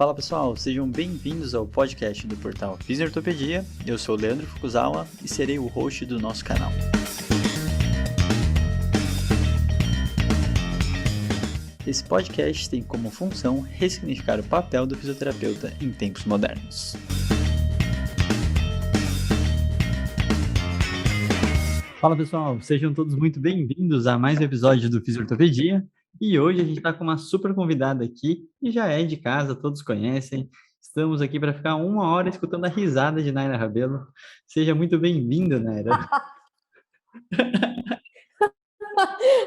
Fala pessoal, sejam bem-vindos ao podcast do portal Fisiortopedia. Eu sou o Leandro Fukuzawa e serei o host do nosso canal. Esse podcast tem como função ressignificar o papel do fisioterapeuta em tempos modernos. Fala pessoal, sejam todos muito bem-vindos a mais um episódio do Fisiortopedia. E hoje a gente está com uma super convidada aqui, que já é de casa, todos conhecem. Estamos aqui para ficar 1 hora escutando a risada de Naira Rabelo. Seja muito bem-vinda, Naira.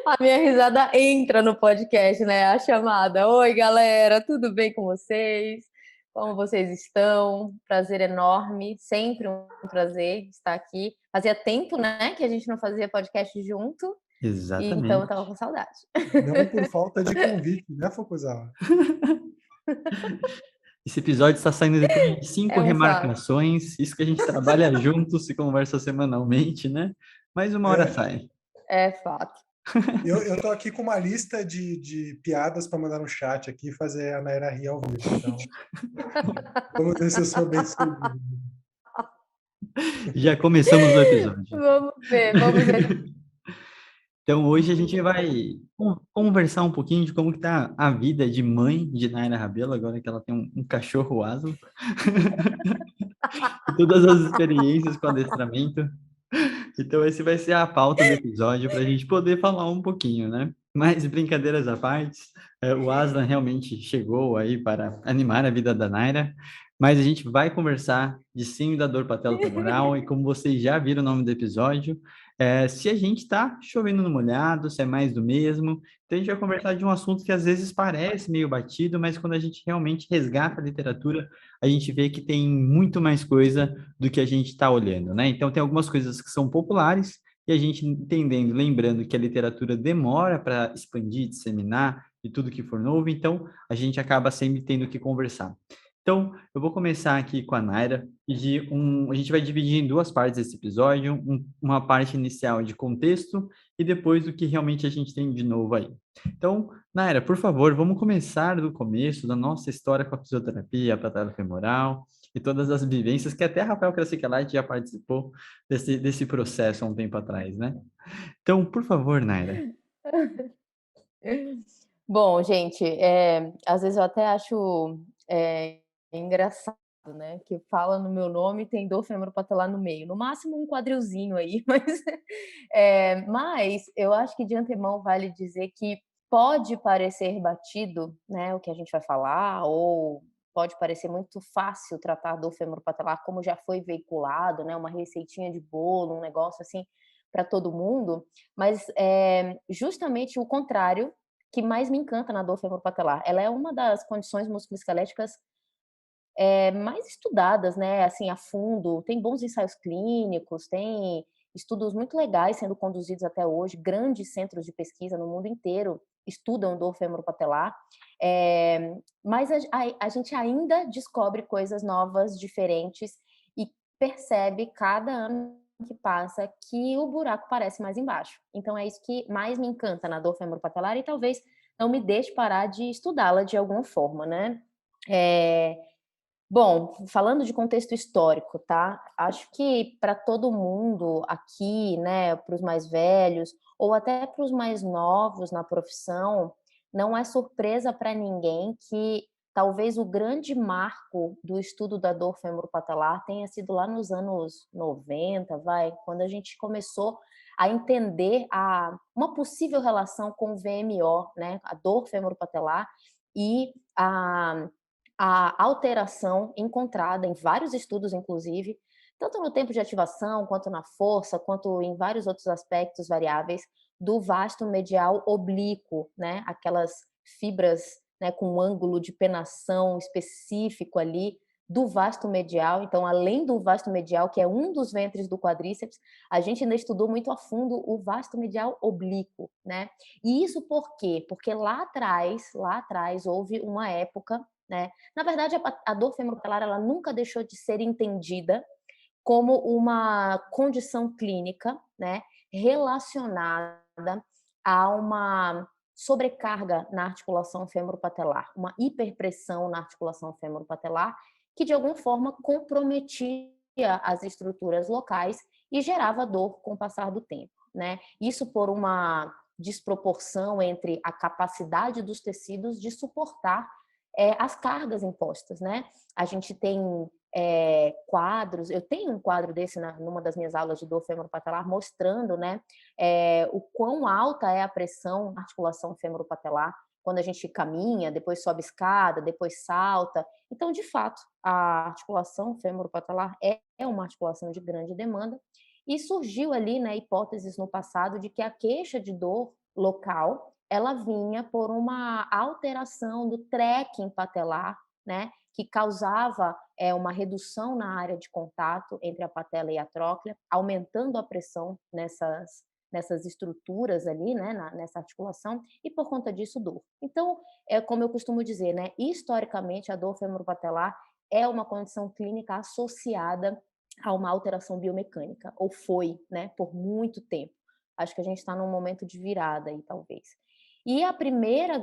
A minha risada entra no podcast, né? A chamada. Oi, galera, tudo bem com vocês? Como vocês estão? Prazer enorme, sempre um prazer estar aqui. Fazia tempo, né, que a gente não fazia podcast junto, e então eu Exatamente. tava com saudade. Não por falta de convite, né, Fukuzawa? Esse episódio está saindo depois de 5 É um fato. remarcações, isso que a gente trabalha junto, se conversa semanalmente, né? Mais 1 hora sai. É fato. Eu tô aqui com uma lista de piadas para mandar no chat aqui e fazer a Naira rir ao vivo. Então, vamos ver se eu sou bem sucedido. Já começamos o episódio. Vamos ver. Então, hoje a gente vai conversar um pouquinho de como que tá a vida de mãe de Naira Rabelo, agora que ela tem um cachorro asa. E todas as experiências com adestramento. Então, esse vai ser a pauta do episódio para a gente poder falar um pouquinho, né? Mas, brincadeiras à parte, o Aslan realmente chegou aí para animar a vida da Naira, mas a gente vai conversar de síndrome da dor patelofemoral e como vocês já viram o nome do episódio, se a gente está chovendo no molhado, se é mais do mesmo. Então, a gente vai conversar de um assunto que às vezes parece meio batido, mas quando a gente realmente resgata a literatura, a gente vê que tem muito mais coisa do que a gente está olhando, né? Então, tem algumas coisas que são populares e a gente entendendo, lembrando que a literatura demora para expandir, disseminar e tudo que for novo, então a gente acaba sempre tendo que conversar. Então, eu vou começar aqui com a Naira. A gente vai dividir em 2 partes esse episódio, uma parte inicial de contexto e depois do que realmente a gente tem de novo aí. Então, Naira, por favor, vamos começar do começo da nossa história com a fisioterapia, a patelofemoral e todas as vivências que até Rafael Krasicalati já participou desse processo há um tempo atrás, né? Então, por favor, Naira. Bom, gente, às vezes eu até acho engraçado, né? Que fala no meu nome tem dor femoropatelar no meio. No máximo um quadrilzinho aí, mas eu acho que de antemão vale dizer que pode parecer batido, né? O que a gente vai falar, ou pode parecer muito fácil tratar dor femoropatelar, como já foi veiculado, né? Uma receitinha de bolo, um negócio assim para todo mundo, mas justamente o contrário que mais me encanta na dor femoropatelar. Ela é uma das condições musculoesqueléticas mais estudadas, né, assim, a fundo. Tem bons ensaios clínicos, tem estudos muito legais sendo conduzidos até hoje, grandes centros de pesquisa no mundo inteiro estudam dor femoropatelar, mas a gente ainda descobre coisas novas, diferentes, e percebe cada ano que passa que o buraco parece mais embaixo. Então é isso que mais me encanta na dor femoropatelar e talvez não me deixe parar de estudá-la de alguma forma, né. Bom, falando de contexto histórico, tá? Acho que para todo mundo aqui, né, para os mais velhos ou até para os mais novos na profissão, não é surpresa para ninguém que talvez o grande marco do estudo da dor femoropatelar tenha sido lá nos anos 90, quando a gente começou a entender uma possível relação com o VMO, né, a dor femoropatelar e a alteração encontrada em vários estudos, inclusive, tanto no tempo de ativação, quanto na força, quanto em vários outros aspectos variáveis do vasto medial oblíquo, né? Aquelas fibras, né, com um ângulo de penação específico ali do vasto medial. Então, além do vasto medial, que é um dos ventres do quadríceps, a gente ainda estudou muito a fundo o vasto medial oblíquo, né? E isso por quê? Porque lá atrás houve uma época, né? Na verdade, a dor femoropatelar ela nunca deixou de ser entendida como uma condição clínica, né, relacionada a uma sobrecarga na articulação femoropatelar, uma hiperpressão na articulação femoropatelar, que de alguma forma comprometia as estruturas locais e gerava dor com o passar do tempo, né? Isso por uma desproporção entre a capacidade dos tecidos de suportar as cargas impostas, né? A gente tem quadros, eu tenho um quadro desse numa das minhas aulas de dor femoropatelar mostrando, né, o quão alta é a pressão na articulação femoropatelar quando a gente caminha, depois sobe escada, depois salta. Então, de fato, a articulação femoropatelar é uma articulação de grande demanda e surgiu ali, né, hipóteses no passado de que a queixa de dor local ela vinha por uma alteração do trekking patelar, né, que causava uma redução na área de contato entre a patela e a tróclea, aumentando a pressão nessas estruturas ali, né, nessa articulação, e por conta disso, dor. Então, como eu costumo dizer, né, historicamente, a dor femoropatelar é uma condição clínica associada a uma alteração biomecânica, ou foi, né, por muito tempo. Acho que a gente está num momento de virada aí, talvez. E o primeiro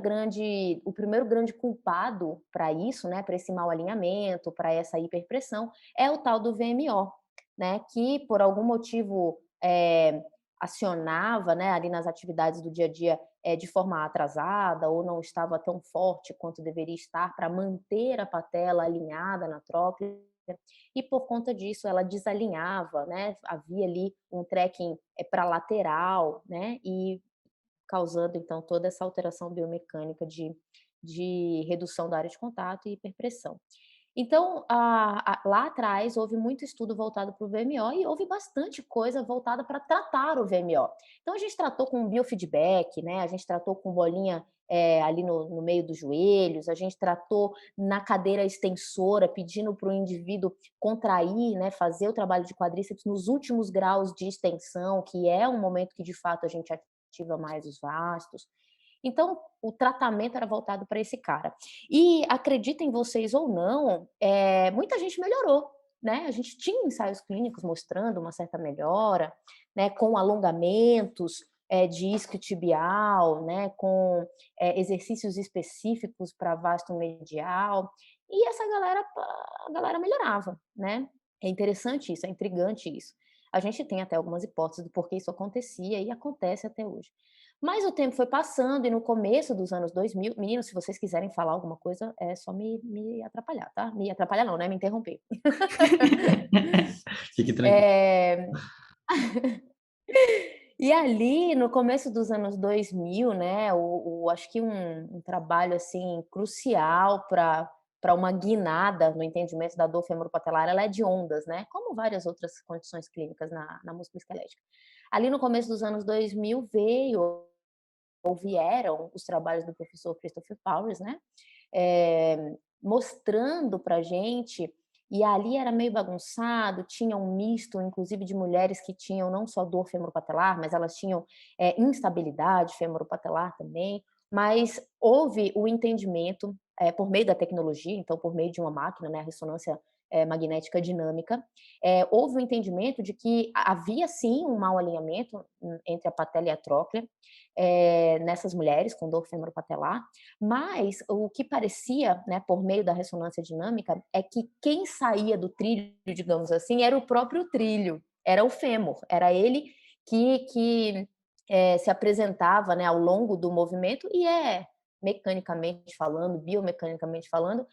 grande culpado para isso, né, para esse mau alinhamento, para essa hiperpressão, é o tal do VMO, né, que por algum motivo acionava, né, ali nas atividades do dia a dia de forma atrasada ou não estava tão forte quanto deveria estar para manter a patela alinhada na tróclea. E por conta disso ela desalinhava, né? Havia ali um trekking para lateral, né? E causando então toda essa alteração biomecânica de redução da área de contato e hiperpressão. Então, lá atrás, houve muito estudo voltado para o VMO e houve bastante coisa voltada para tratar o VMO. Então, a gente tratou com biofeedback, né? A gente tratou com bolinha ali no meio dos joelhos, a gente tratou na cadeira extensora, pedindo para o indivíduo contrair, né? Fazer o trabalho de quadríceps nos últimos graus de extensão, que é um momento que, de fato, a gente ativa mais os vastos. Então, o tratamento era voltado para esse cara. E acreditem vocês ou não, muita gente melhorou, né? A gente tinha ensaios clínicos mostrando uma certa melhora, né? Com alongamentos de isquiotibial, né? Com exercícios específicos para vasto medial. E a galera melhorava, né? É interessante isso, é intrigante isso. A gente tem até algumas hipóteses do porquê isso acontecia e acontece até hoje. Mas o tempo foi passando e no começo dos anos 2000, meninos, se vocês quiserem falar alguma coisa, é só me atrapalhar, tá? Me atrapalhar não, né? Me interromper. Fique tranquilo. E ali, no começo dos anos 2000, né, acho que um trabalho assim crucial para uma guinada no entendimento da dor femoropatelar, ela é de ondas, né? Como várias outras condições clínicas na musculoesquelética. Ali no começo dos anos 2000 vieram os trabalhos do professor Christopher Powers, né? Mostrando para gente, e ali era meio bagunçado, tinha um misto, inclusive, de mulheres que tinham não só dor femoropatelar, mas elas tinham instabilidade femoropatelar também, mas houve o entendimento, por meio da tecnologia, então por meio de uma máquina, né, a ressonância magnética dinâmica, houve o entendimento de que havia sim um mau alinhamento entre a patela e a tróclea, nessas mulheres com dor femoropatelar, mas o que parecia, né, por meio da ressonância dinâmica, é que quem saía do trilho, digamos assim, era o próprio trilho, era o fêmur, era ele que se apresentava, né, ao longo do movimento e mecanicamente falando, biomecanicamente falando,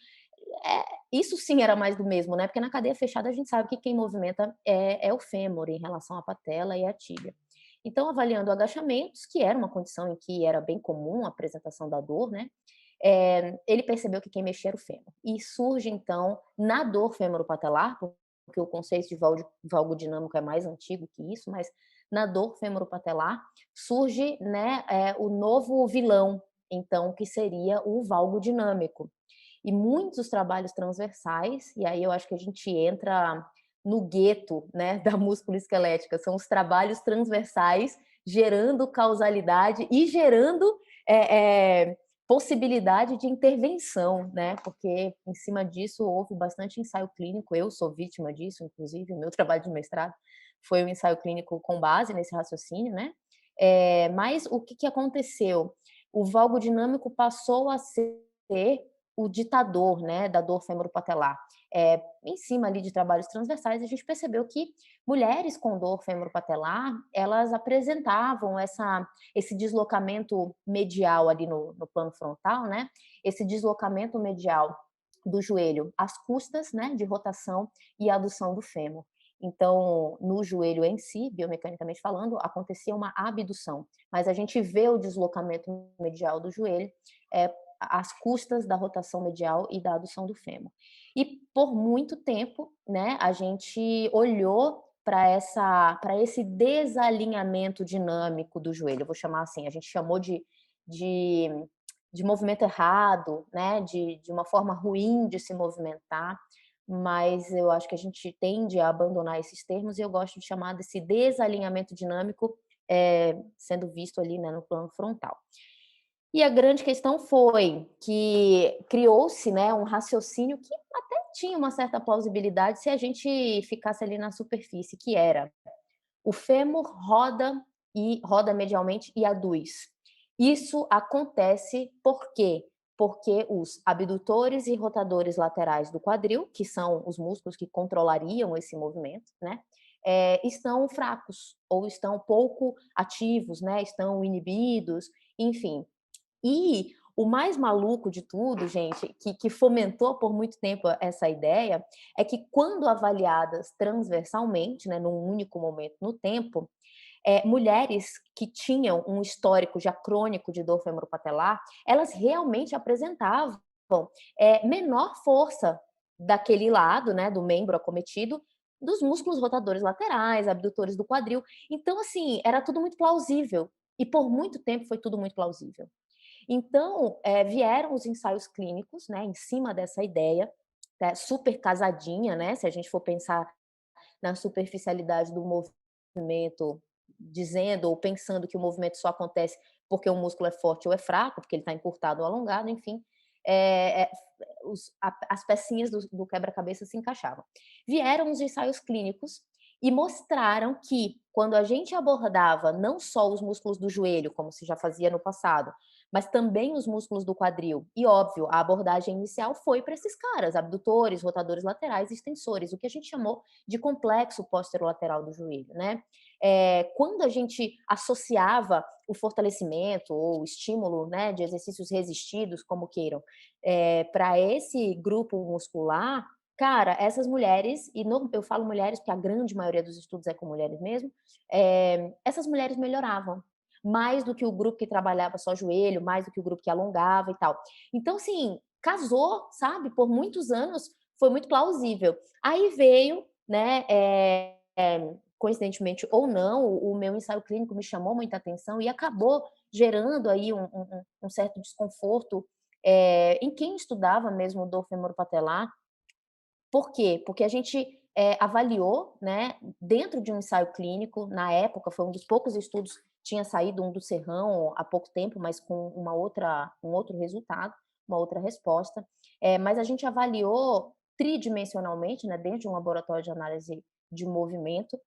isso sim era mais do mesmo, né? Porque na cadeia fechada a gente sabe que quem movimenta é o fêmur em relação à patela e à tíbia. Então, avaliando agachamentos, que era uma condição em que era bem comum a apresentação da dor, né? Ele percebeu que quem mexia era o fêmur. E surge, então, na dor femoropatelar, porque o conceito de valgo dinâmico é mais antigo que isso, mas na dor femoropatelar surge, né, o novo vilão, então, que seria o valgo dinâmico. E muitos trabalhos transversais, e aí eu acho que a gente entra no gueto, né, da musculoesquelética, são os trabalhos transversais gerando causalidade e gerando possibilidade de intervenção, né, porque em cima disso houve bastante ensaio clínico, eu sou vítima disso, inclusive, o meu trabalho de mestrado foi um ensaio clínico com base nesse raciocínio, né, mas o que aconteceu? o valgo dinâmico passou a ser o ditador, né, da dor femoropatelar. Em cima ali de trabalhos transversais, a gente percebeu que mulheres com dor femoropatelar, elas apresentavam esse deslocamento medial ali no plano frontal, né, esse deslocamento medial do joelho às custas, né, de rotação e adução do fêmur. Então, no joelho em si, biomecanicamente falando, acontecia uma abdução, mas a gente vê o deslocamento medial do joelho às custas da rotação medial e da adução do fêmur. E por muito tempo, né, a gente olhou para esse desalinhamento dinâmico do joelho, eu vou chamar assim, a gente chamou de, de movimento errado, né, de uma forma ruim de se movimentar, mas eu acho que a gente tende a abandonar esses termos e eu gosto de chamar desse desalinhamento dinâmico sendo visto ali, né, no plano frontal. E a grande questão foi que criou-se, né, um raciocínio que até tinha uma certa plausibilidade se a gente ficasse ali na superfície, que era o fêmur roda medialmente e aduz. Isso acontece por quê? Porque os abdutores e rotadores laterais do quadril, que são os músculos que controlariam esse movimento, né, estão fracos ou estão pouco ativos, né, estão inibidos, enfim. E o mais maluco de tudo, gente, que fomentou por muito tempo essa ideia, é que quando avaliadas transversalmente, né, num único momento no tempo, mulheres que tinham um histórico já crônico de dor femoropatelar, elas realmente apresentavam menor força daquele lado, né, do membro acometido, dos músculos rotadores laterais, abdutores do quadril. Então, assim, era tudo muito plausível. E por muito tempo foi tudo muito plausível. Então, vieram os ensaios clínicos, né, em cima dessa ideia, né, super casadinha, né, se a gente for pensar na superficialidade do movimento, dizendo ou pensando que o movimento só acontece porque o músculo é forte ou é fraco, porque ele está encurtado ou alongado, enfim, as pecinhas do quebra-cabeça se encaixavam. Vieram os ensaios clínicos e mostraram que quando a gente abordava não só os músculos do joelho, como se já fazia no passado, mas também os músculos do quadril. E óbvio, a abordagem inicial foi para esses caras, abdutores, rotadores laterais e extensores, o que a gente chamou de complexo posterolateral do joelho, né? Quando a gente associava o fortalecimento ou o estímulo, né, de exercícios resistidos, como queiram, para esse grupo muscular, cara, essas mulheres, e eu falo mulheres porque a grande maioria dos estudos é com mulheres mesmo, essas mulheres melhoravam mais do que o grupo que trabalhava só joelho, mais do que o grupo que alongava e tal. Então, assim, casou, sabe? Por muitos anos foi muito plausível. Aí veio, né, coincidentemente ou não, o meu ensaio clínico me chamou muita atenção e acabou gerando aí um certo desconforto em quem estudava mesmo dor femoropatelar. Por quê? Porque a gente avaliou, né, dentro de um ensaio clínico, na época foi um dos poucos estudos, tinha saído um do Serrão há pouco tempo, mas com um outro resultado, uma outra resposta, mas a gente avaliou tridimensionalmente, né, dentro de um laboratório de análise de movimento,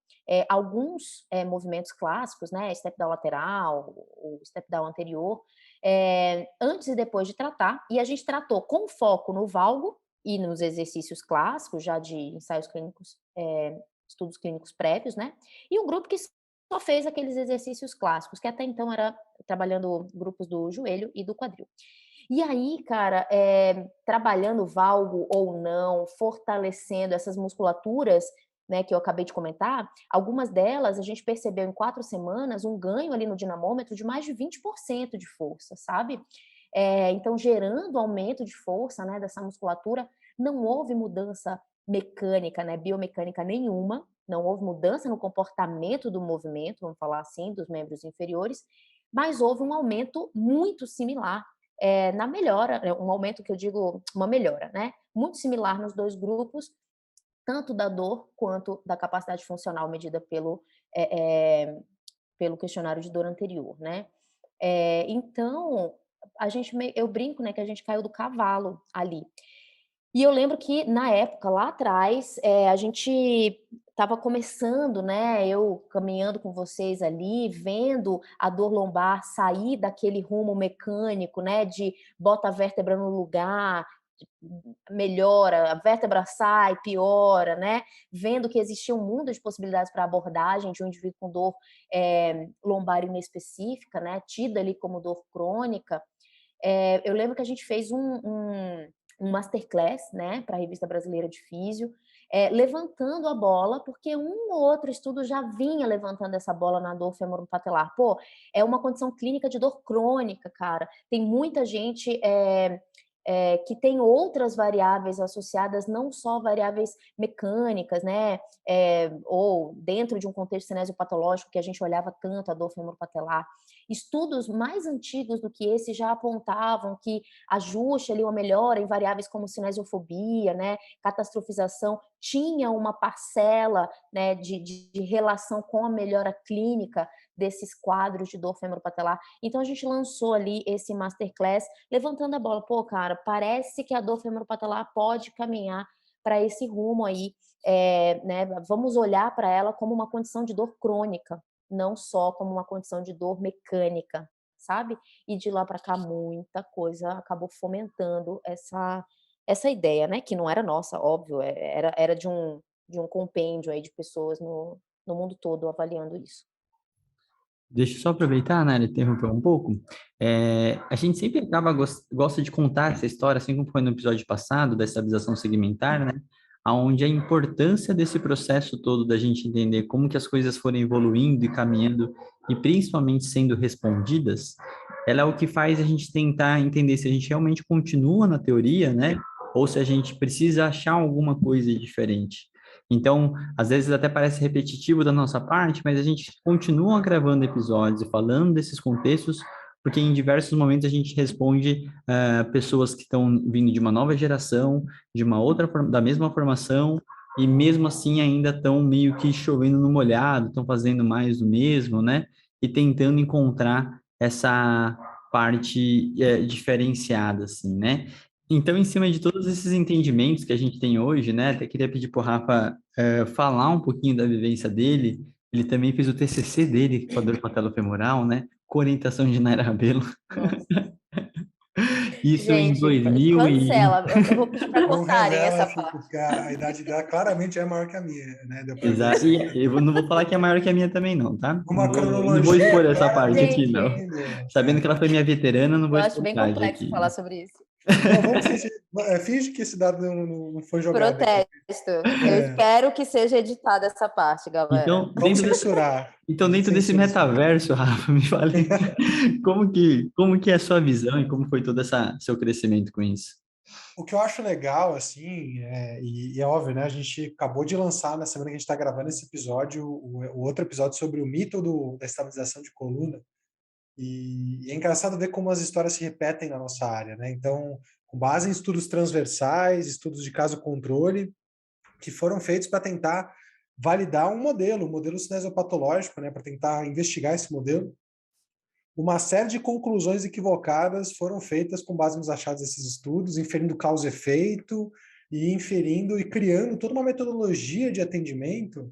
alguns movimentos clássicos, né, step down lateral, o step down anterior, antes e depois de tratar, e a gente tratou com foco no valgo, e nos exercícios clássicos, já de ensaios clínicos, estudos clínicos prévios, né? E um grupo que só fez aqueles exercícios clássicos, que até então era trabalhando grupos do joelho e do quadril. E aí, cara, trabalhando valgo ou não, fortalecendo essas musculaturas, né, que eu acabei de comentar, algumas delas a gente percebeu em 4 semanas um ganho ali no dinamômetro de mais de 20% de força, sabe? Então, gerando aumento de força, né, dessa musculatura, não houve mudança mecânica, né, biomecânica nenhuma, não houve mudança no comportamento do movimento, vamos falar assim, dos membros inferiores, mas houve um aumento muito similar na melhora, um aumento que eu digo, uma melhora, né, muito similar nos dois grupos, tanto da dor quanto da capacidade funcional medida pelo questionário de dor anterior, né. Então, eu brinco, né, que a gente caiu do cavalo ali. E eu lembro que, na época, lá atrás, a gente estava começando, né, eu caminhando com vocês ali, vendo a dor lombar sair daquele rumo mecânico, né, de bota a vértebra no lugar, melhora, a vértebra sai, piora, né, vendo que existia um mundo de possibilidades para abordagem de um indivíduo com dor lombar inespecífica, né, tida ali como dor crônica. Eu lembro que a gente fez um masterclass, né, para a Revista Brasileira de Físio, levantando a bola, porque um ou outro estudo já vinha levantando essa bola na dor femoropatelar. Pô, é uma condição clínica de dor crônica, cara. Tem muita gente que tem outras variáveis associadas, não só variáveis mecânicas, né, ou dentro de um contexto cinesiopatológico que a gente olhava tanto a dor femoropatelar. Estudos mais antigos do que esse já apontavam que ajuste ali, uma melhora em variáveis como cinesiofobia, né, catastrofização, tinha uma parcela, né, de relação com a melhora clínica desses quadros de dor femoropatelar. Então a gente lançou ali esse masterclass levantando a bola. Pô, cara, parece que a dor femoropatelar pode caminhar para esse rumo aí, né? Vamos olhar para ela como uma condição de dor crônica, não só como uma condição de dor mecânica, sabe? E de lá para cá muita coisa acabou fomentando essa ideia, né? Que não era nossa, óbvio, era de um compêndio aí de pessoas no mundo todo avaliando isso. Deixa eu só aproveitar, né, interromper um pouco. A gente sempre acaba gosta de contar essa história, assim como foi no episódio passado, da estabilização segmentar, né, aonde a importância desse processo todo da gente entender como que as coisas foram evoluindo e caminhando e principalmente sendo respondidas, ela é o que faz a gente tentar entender se a gente realmente continua na teoria, né, ou se a gente precisa achar alguma coisa diferente. Então, às vezes até parece repetitivo da nossa parte, mas a gente continua gravando episódios e falando desses contextos, porque em diversos momentos a gente responde pessoas que estão vindo de uma nova geração, de uma outra da mesma formação, e mesmo assim ainda estão meio que chovendo no molhado, estão fazendo mais do mesmo, né? E tentando encontrar essa parte diferenciada, assim, né? Então, em cima de todos esses entendimentos que a gente tem hoje, né, até queria pedir para o Rafa falar um pouquinho da vivência dele. Ele também fez o TCC dele com a dor patelofemoral, né, com orientação de Naira Rabelo. Nossa. Isso em Gente, 2000 e... cancela. Eu vou pedir para Não cortarem revela, essa filho, parte. porque a idade dela claramente é maior que a minha, né? Deu para ver Exato. assim. E eu não vou falar que é maior que a minha também, não, tá? Uma Não vou cronologia expor essa parte claramente aqui, não. entendeu. Sabendo que ela foi minha veterana, não Eu vou acho expor bem tarde complexo aqui. falar sobre isso. Não, vamos fingir, finge que esse dado não foi jogado aqui. Protesto. Eu É, espero que seja editada essa parte, galera. Então, vamos censurar. A então, gente dentro desse censura isso aí. metaverso, Rafa, me fale como que é a sua visão e como foi todo seu crescimento com isso? O que eu acho legal, assim, e é óbvio, né? A gente acabou de lançar, na semana que a gente está gravando esse episódio, o outro episódio sobre o mito da estabilização de coluna. E é engraçado ver como as histórias se repetem na nossa área, né? Então, com base em estudos transversais, estudos de caso controle, que foram feitos para tentar validar um modelo cinesiopatológico, né? Para tentar investigar esse modelo. Uma série de conclusões equivocadas foram feitas com base nos achados desses estudos, inferindo causa e efeito, e inferindo e criando toda uma metodologia de atendimento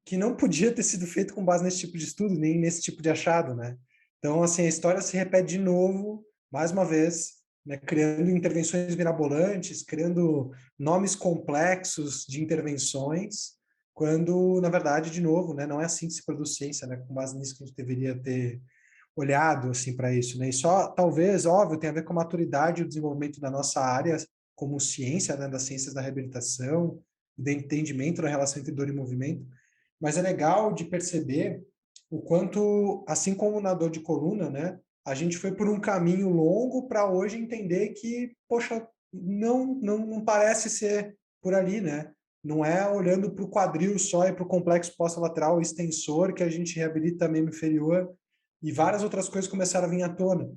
que não podia ter sido feito com base nesse tipo de estudo, nem nesse tipo de achado, né? Então, assim, a história se repete de novo, mais uma vez, né, criando intervenções mirabolantes, criando nomes complexos de intervenções, quando, na verdade, de novo, né, não é assim que se produz ciência, né? Com base nisso que a gente deveria ter olhado assim para isso, né? E só talvez, óbvio, tem a ver com a maturidade e o desenvolvimento da nossa área como ciência, né, das ciências da reabilitação, do entendimento da relação entre dor e movimento, mas é legal de perceber o quanto, assim como na dor de coluna, né, a gente foi por um caminho longo para hoje entender que, poxa, não parece ser por ali, né? Não é olhando para o quadril só e para o complexo posterolateral extensor que a gente reabilita membro inferior, e várias outras coisas começaram a vir à tona.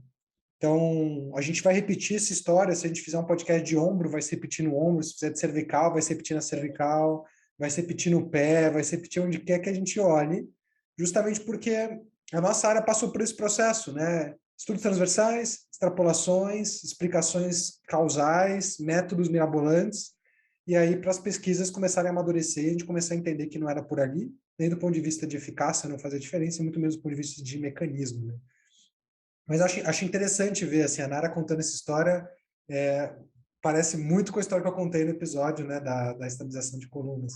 Então, a gente vai repetir essa história. Se a gente fizer um podcast de ombro, vai se repetir no ombro. Se fizer de cervical, vai se repetir na cervical. Vai se repetir no pé, vai se repetir onde quer que a gente olhe. Justamente porque a nossa área passou por esse processo, né? estudos transversais, extrapolações, explicações causais, métodos mirabolantes, e aí para as pesquisas começarem a amadurecer, a gente começar a entender que não era por ali, nem do ponto de vista de eficácia não fazia diferença, muito menos do ponto de vista de mecanismo, né? Mas acho interessante ver, assim, a Nara contando essa história, parece muito com a história que eu contei no episódio, né, da estabilização de colunas.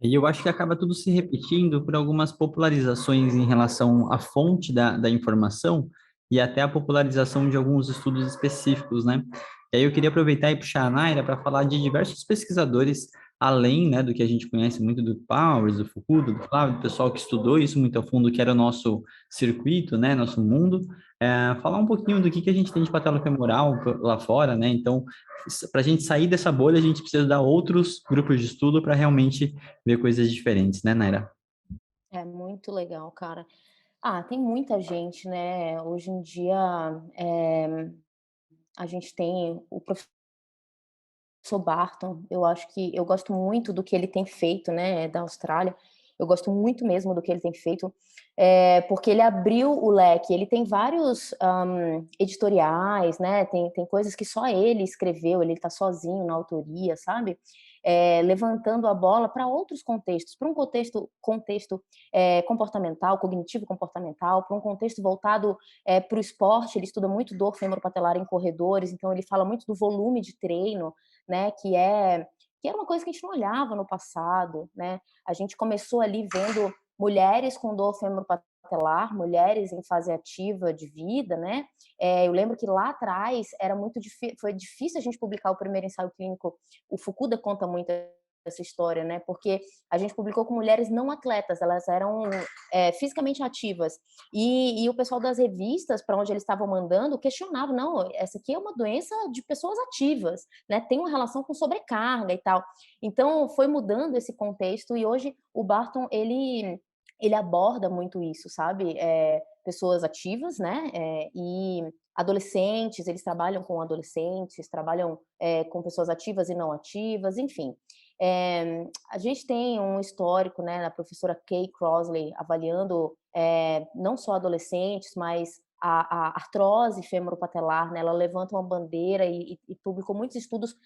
E eu acho que acaba tudo se repetindo por algumas popularizações em relação à fonte da informação e até a popularização de alguns estudos específicos, né? E aí eu queria aproveitar e puxar a Naira para falar de diversos pesquisadores, além, né, do que a gente conhece muito do Powers, do Fukuda, do Flávio, do pessoal que estudou isso muito a fundo, que era o nosso circuito, né, nosso mundo, falar um pouquinho do que a gente tem de patela femoral lá fora, né? Então, para a gente sair dessa bolha, a gente precisa dar outros grupos de estudo para realmente ver coisas diferentes, né, Naira? É muito legal, cara. Tem muita gente, né? Hoje em dia, a gente tem o professor Barton. Eu acho que eu gosto muito do que ele tem feito, né, da Austrália. Eu gosto muito mesmo do que ele tem feito, porque ele abriu o leque. Ele tem vários editoriais, né? Tem coisas que só ele escreveu. Ele está sozinho na autoria, sabe? Levantando a bola para outros contextos, para um contexto comportamental, cognitivo comportamental, para um contexto voltado para o esporte. Ele estuda muito dor femoropatelar em corredores, então ele fala muito do volume de treino, né, que era uma coisa que a gente não olhava no passado, né? A gente começou ali vendo mulheres com dor femoropatelar, mulheres em fase ativa de vida, né? Eu lembro que lá atrás foi difícil a gente publicar o primeiro ensaio clínico. O Fukuda conta muito essa história, né? Porque a gente publicou com mulheres não atletas, elas eram fisicamente ativas. E o pessoal das revistas, para onde eles estavam mandando, questionava: não, essa aqui é uma doença de pessoas ativas, né? Tem uma relação com sobrecarga e tal. Então, foi mudando esse contexto, e hoje o Barton, ele aborda muito isso, sabe? Pessoas ativas, né? E adolescentes, eles trabalham com adolescentes, trabalham com pessoas ativas e não ativas, enfim. A gente tem um histórico, né, da professora Kay Crossley, avaliando não só adolescentes, mas a artrose femoropatelar, né? Ela levanta uma bandeira e publicou muitos estudos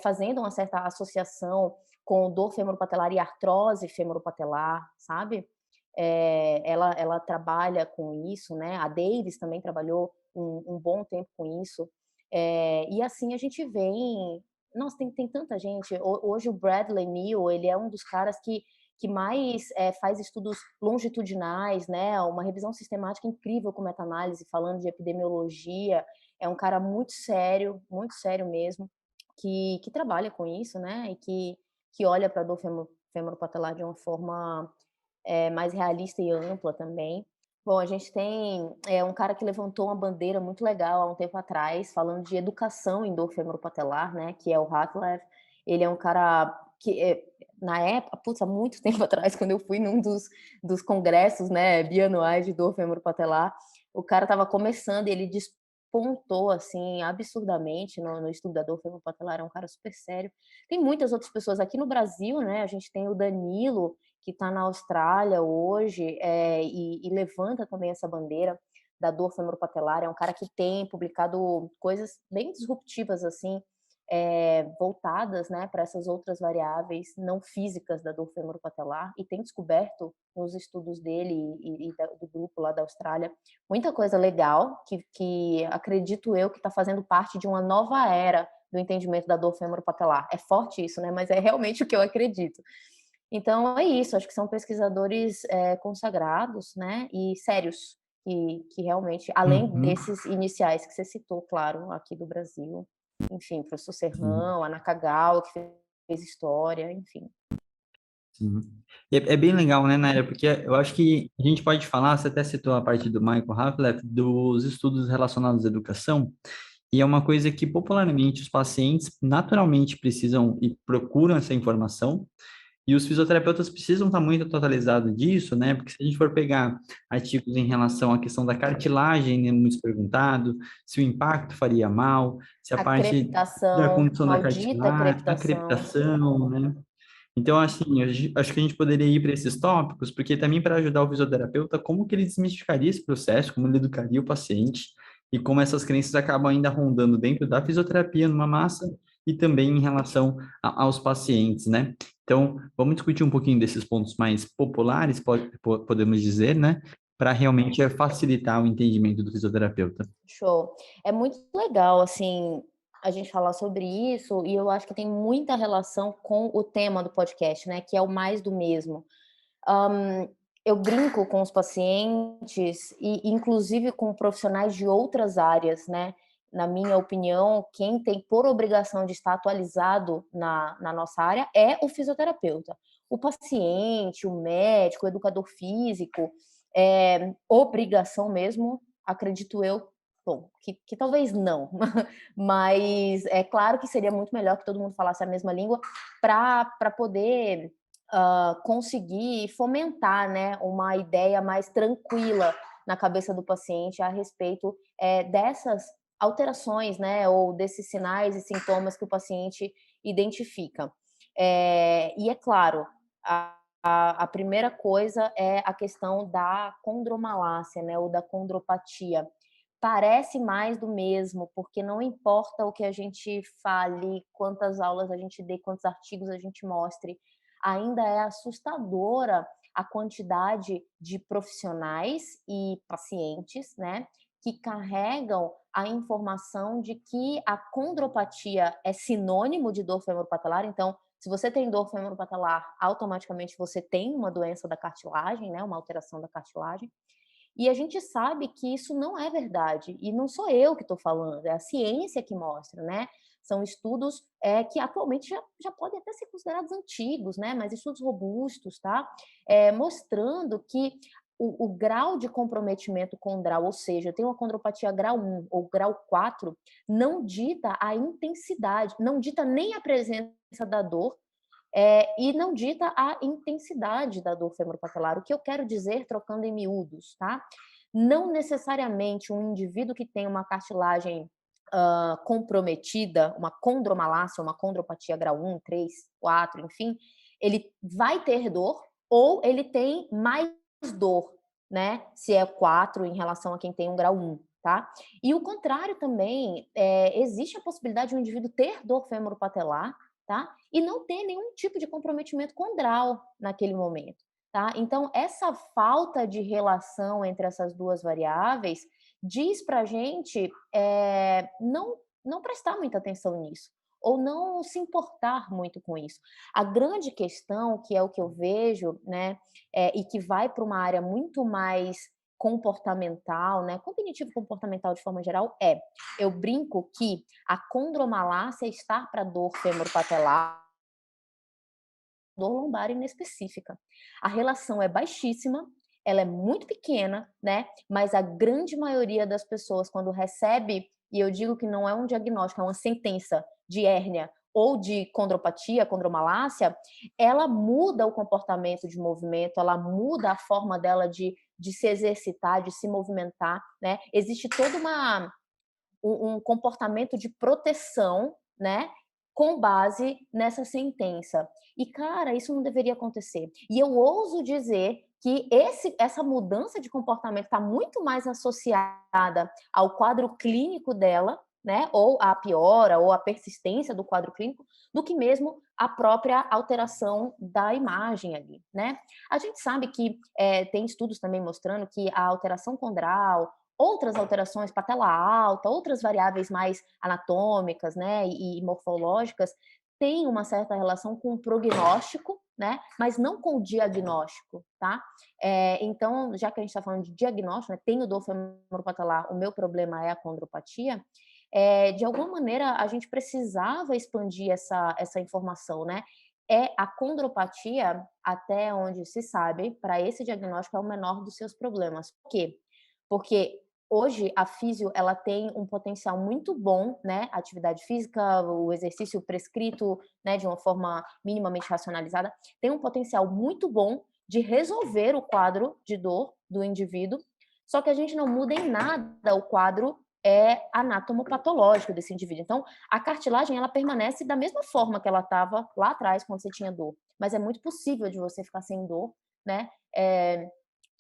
fazendo uma certa associação com dor femoropatelar e artrose femoropatelar, sabe? Ela trabalha com isso, né? A Davis também trabalhou um bom tempo com isso. E assim a gente vem. Nossa, tem tanta gente. Hoje o Bradley Neal, ele é um dos caras que mais faz estudos longitudinais, né? Uma revisão sistemática incrível com meta-análise, falando de epidemiologia. É um cara muito sério mesmo, que trabalha com isso, né? E que olha para a dor femoropatelar de uma forma mais realista e ampla também. Bom, a gente tem um cara que levantou uma bandeira muito legal há um tempo atrás, falando de educação em dor femoropatelar, né, que é o Ratlev. Ele é um cara que, na época, há muito tempo atrás, quando eu fui num dos congressos, né, bianuais de dor femoropatelar, o cara estava começando e ele despontou, assim, absurdamente no estudo da dor femoropatelar. É um cara super sério. Tem muitas outras pessoas aqui no Brasil, né, a gente tem o Danilo, que está na Austrália hoje, e levanta também essa bandeira da dor femoropatelar. É um cara que tem publicado coisas bem disruptivas, assim, voltadas, né, para essas outras variáveis não físicas da dor femoropatelar, e tem descoberto nos estudos dele e do grupo lá da Austrália muita coisa legal, que acredito eu que está fazendo parte de uma nova era do entendimento da dor femoropatelar. É forte isso, né, mas é realmente o que eu acredito. Então é isso, acho que são pesquisadores consagrados, né, e sérios, que realmente, além Uhum. desses iniciais que você citou, claro, aqui do Brasil, enfim, professor Sim, Serrão, a Nakagawa, que fez história, enfim. sim. É bem legal, né, Naira? Porque eu acho que a gente pode falar, você até citou a parte do Michael Havlett, dos estudos relacionados à educação, e é uma coisa que popularmente os pacientes naturalmente precisam e procuram essa informação, e os fisioterapeutas precisam estar muito atualizados disso, né? Porque se a gente for pegar artigos em relação à questão da cartilagem, é muito perguntado, se o impacto faria mal, se a A parte da crepitação, condição da maldita cartilagem, a crepitação. crepitação, né? Então, assim, acho que a gente poderia ir para esses tópicos, porque também para ajudar o fisioterapeuta, como que ele desmistificaria esse processo, como ele educaria o paciente, e como essas crenças acabam ainda rondando dentro da fisioterapia numa massa e também em relação aos pacientes, né? Então, vamos discutir um pouquinho desses pontos mais populares, podemos dizer, né? Para realmente facilitar o entendimento do fisioterapeuta. Show. É muito legal, assim, a gente falar sobre isso, e eu acho que tem muita relação com o tema do podcast, né, que é o mais do mesmo. Eu brinco com os pacientes e inclusive com profissionais de outras áreas, né. Na minha opinião, quem tem por obrigação de estar atualizado na nossa área é o fisioterapeuta. O paciente, o médico, o educador físico, obrigação mesmo, acredito eu, bom, que talvez não, mas é claro que seria muito melhor que todo mundo falasse a mesma língua para poder conseguir fomentar, né, uma ideia mais tranquila na cabeça do paciente a respeito dessas alterações, né, ou desses sinais e sintomas que o paciente identifica. E é claro, a primeira coisa é a questão da condromalácia, né, ou da condropatia. Parece mais do mesmo, porque não importa o que a gente fale, quantas aulas a gente dê, quantos artigos a gente mostre, ainda é assustadora a quantidade de profissionais e pacientes, né, que carregam a informação de que a condropatia é sinônimo de dor femoropatelar. Então, se você tem dor femoropatelar, automaticamente você tem uma doença da cartilagem, né, uma alteração da cartilagem. E a gente sabe que isso não é verdade, e não sou eu que estou falando, é a ciência que mostra, né? São estudos que atualmente já podem até ser considerados antigos, né? Mas estudos robustos, tá? Mostrando que o grau de comprometimento condral, ou seja, eu tenho uma condropatia grau 1 ou grau 4, não dita a intensidade, não dita nem a presença da dor, e não dita a intensidade da dor femoropatelar. O que eu quero dizer, trocando em miúdos, tá? Não necessariamente um indivíduo que tem uma cartilagem comprometida, uma condromalácia, uma condropatia grau 1, 3, 4, enfim, ele vai ter dor ou ele tem mais dor, né? Se é 4 em relação a quem tem um grau 1, tá? E o contrário também, existe a possibilidade de um indivíduo ter dor femoropatelar, tá? E não ter nenhum tipo de comprometimento condral naquele momento, tá? Então, essa falta de relação entre essas duas variáveis diz para a gente não prestar muita atenção nisso, ou não se importar muito com isso. A grande questão, que é o que eu vejo, né, e que vai para uma área muito mais comportamental, né, cognitivo-comportamental de forma geral, eu brinco que a condromalácia está para dor femoropatelar, dor lombar inespecífica. A relação é baixíssima, ela é muito pequena, né? Mas a grande maioria das pessoas, quando recebe, e eu digo que não é um diagnóstico, é uma sentença de hérnia ou de condropatia, condromalácia, ela muda o comportamento de movimento, ela muda a forma dela de se exercitar, de se movimentar, né? Existe todo um comportamento de proteção, né, com base nessa sentença. E, cara, isso não deveria acontecer. E eu ouso dizer que essa mudança de comportamento está muito mais associada ao quadro clínico dela, né, ou à piora, ou à persistência do quadro clínico, do que mesmo a própria alteração da imagem ali, né? A gente sabe que tem estudos também mostrando que a alteração condral, outras alterações, patela alta, outras variáveis mais anatômicas, né, e morfológicas, têm uma certa relação com o prognóstico, né, mas não com o diagnóstico, tá? Então, já que a gente está falando de diagnóstico, né, tenho dor femoropatelar, o meu problema é a condropatia, de alguma maneira a gente precisava expandir essa informação, né? A condropatia, até onde se sabe, para esse diagnóstico é o menor dos seus problemas. Por quê? Porque hoje a físio ela tem um potencial muito bom, né? A atividade física, o exercício prescrito, né, de uma forma minimamente racionalizada, tem um potencial muito bom de resolver o quadro de dor do indivíduo, só que a gente não muda em nada o quadro anatomopatológico desse indivíduo. Então, a cartilagem ela permanece da mesma forma que ela estava lá atrás quando você tinha dor. mas é muito possível de você ficar sem dor, né?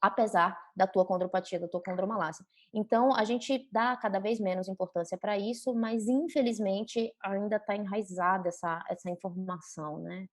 Apesar da tua condropatia, da tua condromalácia. Então, a gente dá cada vez menos importância para isso, mas infelizmente ainda está enraizada essa informação, né?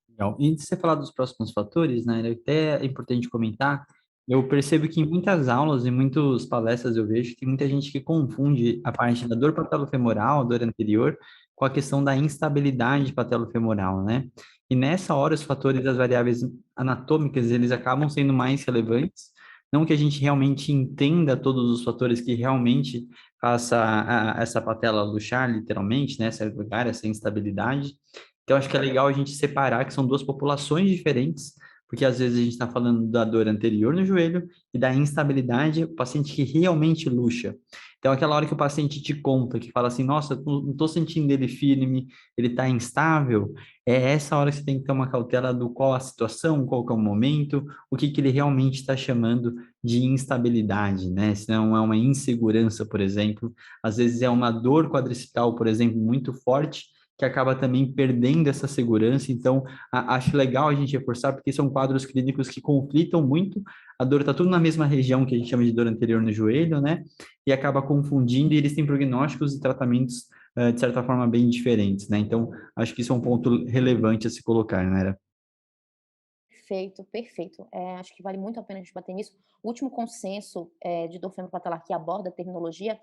Legal. E de você falar dos próximos fatores, né, até é importante comentar, eu percebo que em muitas aulas, em muitas palestras eu vejo que tem muita gente que confunde a parte da dor patelofemoral, a dor anterior, com a questão da instabilidade patelofemoral, né? E nessa hora os fatores das variáveis anatômicas, eles acabam sendo mais relevantes, não que a gente realmente entenda todos os fatores que realmente faça essa patela luxar, literalmente, né, essa lugar, essa instabilidade, então, acho que é legal a gente separar que são duas populações diferentes, porque às vezes a gente está falando da dor anterior no joelho e da instabilidade, o paciente que realmente luxa. Então, aquela hora que o paciente te conta, que fala assim, nossa, eu não estou sentindo ele firme, ele está instável, é essa hora que você tem que ter uma cautela do qual a situação, qual que é o momento, o que que ele realmente está chamando de instabilidade, né? Se não é uma insegurança, por exemplo, às vezes é uma dor quadricipital, por exemplo, muito forte, que acaba também perdendo essa segurança. Então, acho legal a gente reforçar, porque são quadros clínicos que conflitam muito. A dor está tudo na mesma região que a gente chama de dor anterior no joelho, né? E acaba confundindo, e eles têm prognósticos e tratamentos, de certa forma, bem diferentes, né? Então, acho que isso é um ponto relevante a se colocar, né? Perfeito, perfeito. Acho que vale muito a pena a gente bater nisso. O último consenso de dor femoropatelar que aborda a terminologia,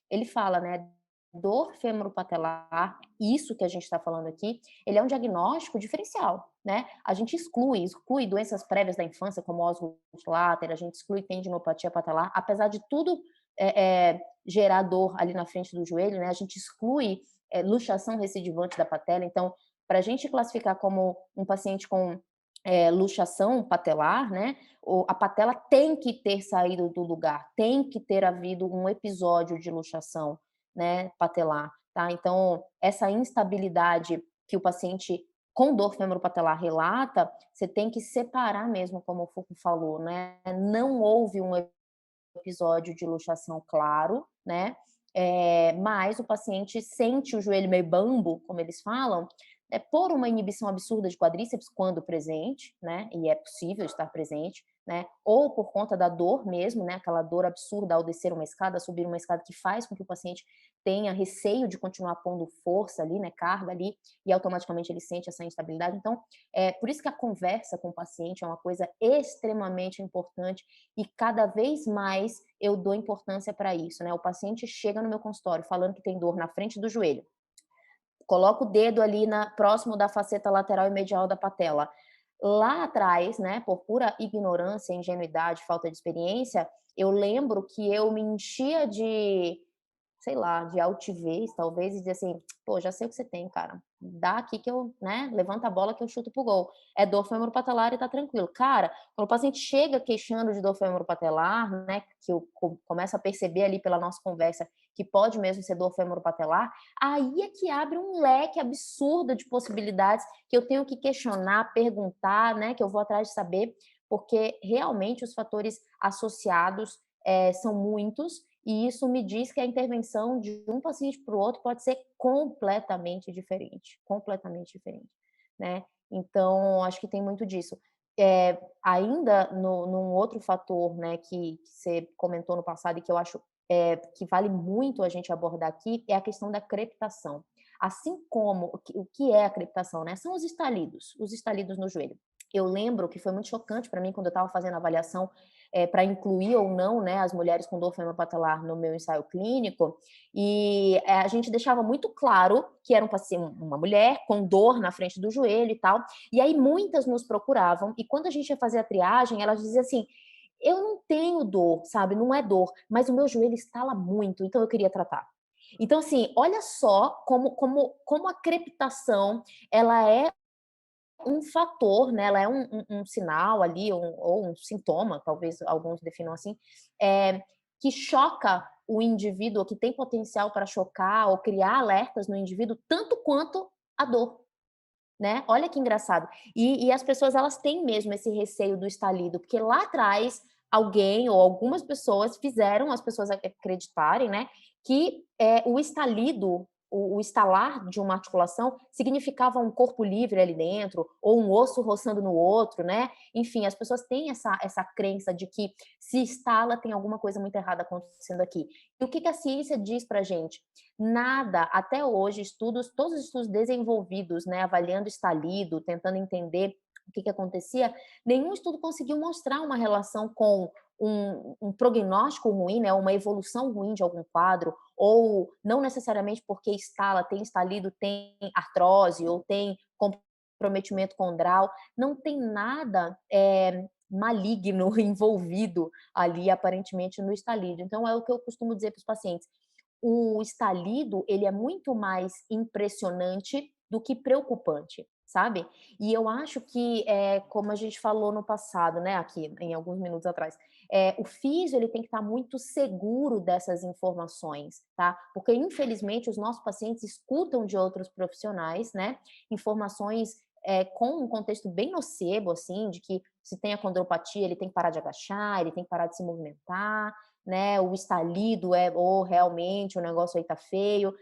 ele fala, né, dor femoropatelar, isso que a gente está falando aqui, ele é um diagnóstico diferencial, né? A gente exclui doenças prévias da infância, como ósseo later, a gente exclui tendinopatia patelar, apesar de tudo gerar dor ali na frente do joelho, né? A gente exclui luxação recidivante da patela. Então, para a gente classificar como um paciente com luxação patelar, né? A patela tem que ter saído do lugar, tem que ter havido um episódio de luxação, né, patelar, tá? Então, essa instabilidade que o paciente com dor femoropatelar relata, você tem que separar mesmo, como o Foucault falou, né? Não houve um episódio de luxação claro, né? Mas o paciente sente o joelho meio bambo, como eles falam, por uma inibição absurda de quadríceps quando presente, né? E é possível estar presente, né? Ou por conta da dor mesmo, né? Aquela dor absurda ao descer uma escada, subir uma escada, que faz com que o paciente tenha receio de continuar pondo força ali, né? Carga ali, e automaticamente ele sente essa instabilidade. Então, por isso que a conversa com o paciente é uma coisa extremamente importante e cada vez mais eu dou importância para isso, né? O paciente chega no meu consultório falando que tem dor na frente do joelho, coloca o dedo ali próximo da faceta lateral e medial da patela. Lá atrás, né, por pura ignorância, ingenuidade, falta de experiência, eu lembro que eu me enchia de, sei lá, de altivez, talvez, e dizer assim, pô, já sei o que você tem, cara. Dá aqui que eu, né, levanta a bola que eu chuto pro gol. É dor femoropatelar e tá tranquilo. Cara, quando o paciente chega queixando de dor femoropatelar, né, que eu começo a perceber ali pela nossa conversa que pode mesmo ser dor femoropatelar, aí é que abre um leque absurdo de possibilidades que eu tenho que questionar, perguntar, né, que eu vou atrás de saber, porque realmente os fatores associados são muitos, e isso me diz que a intervenção de um paciente para o outro pode ser completamente diferente, né? Então, acho que tem muito disso. Ainda num outro fator, né, que você comentou no passado e que eu acho que vale muito a gente abordar aqui, é a questão da crepitação. Assim como, o que é a crepitação, né? São os estalidos no joelho. Eu lembro que foi muito chocante para mim quando eu estava fazendo a avaliação para incluir ou não, né, as mulheres com dor femoropatelar no meu ensaio clínico, e a gente deixava muito claro que era uma mulher com dor na frente do joelho e tal, e aí muitas nos procuravam, e quando a gente ia fazer a triagem, elas diziam assim, eu não tenho dor, sabe, não é dor, mas o meu joelho estala muito, então eu queria tratar. Então, assim, olha só como a crepitação, ela é um fator, né, ela é um sinal ali, ou um sintoma, talvez alguns definam assim, que choca o indivíduo, que tem potencial para chocar ou criar alertas no indivíduo, tanto quanto a dor, né? Olha que engraçado. E as pessoas, elas têm mesmo esse receio do estalido, porque lá atrás alguém ou algumas pessoas fizeram as pessoas acreditarem, né, que o estalido o estalar de uma articulação significava um corpo livre ali dentro, ou um osso roçando no outro, né? Enfim, as pessoas têm essa crença de que se estala tem alguma coisa muito errada acontecendo aqui. E o que a ciência diz pra gente? Nada, até hoje, todos os estudos desenvolvidos, né, avaliando estalido, tentando entender o que acontecia, nenhum estudo conseguiu mostrar uma relação com um prognóstico ruim, né, uma evolução ruim de algum quadro, ou não necessariamente porque tem estalido, tem artrose, ou tem comprometimento condral, não tem nada maligno envolvido ali, aparentemente, no estalido. Então, é o que eu costumo dizer para os pacientes. O estalido, ele é muito mais impressionante do que preocupante, sabe? E eu acho que, como a gente falou no passado, né, aqui em alguns minutos atrás, o físio ele tem que estar muito seguro dessas informações, tá? Porque infelizmente os nossos pacientes escutam de outros profissionais, né, informações com um contexto bem nocebo, assim, de que se tem a condropatia ele tem que parar de agachar, ele tem que parar de se movimentar, né? O estalido ou realmente o negócio aí tá feio.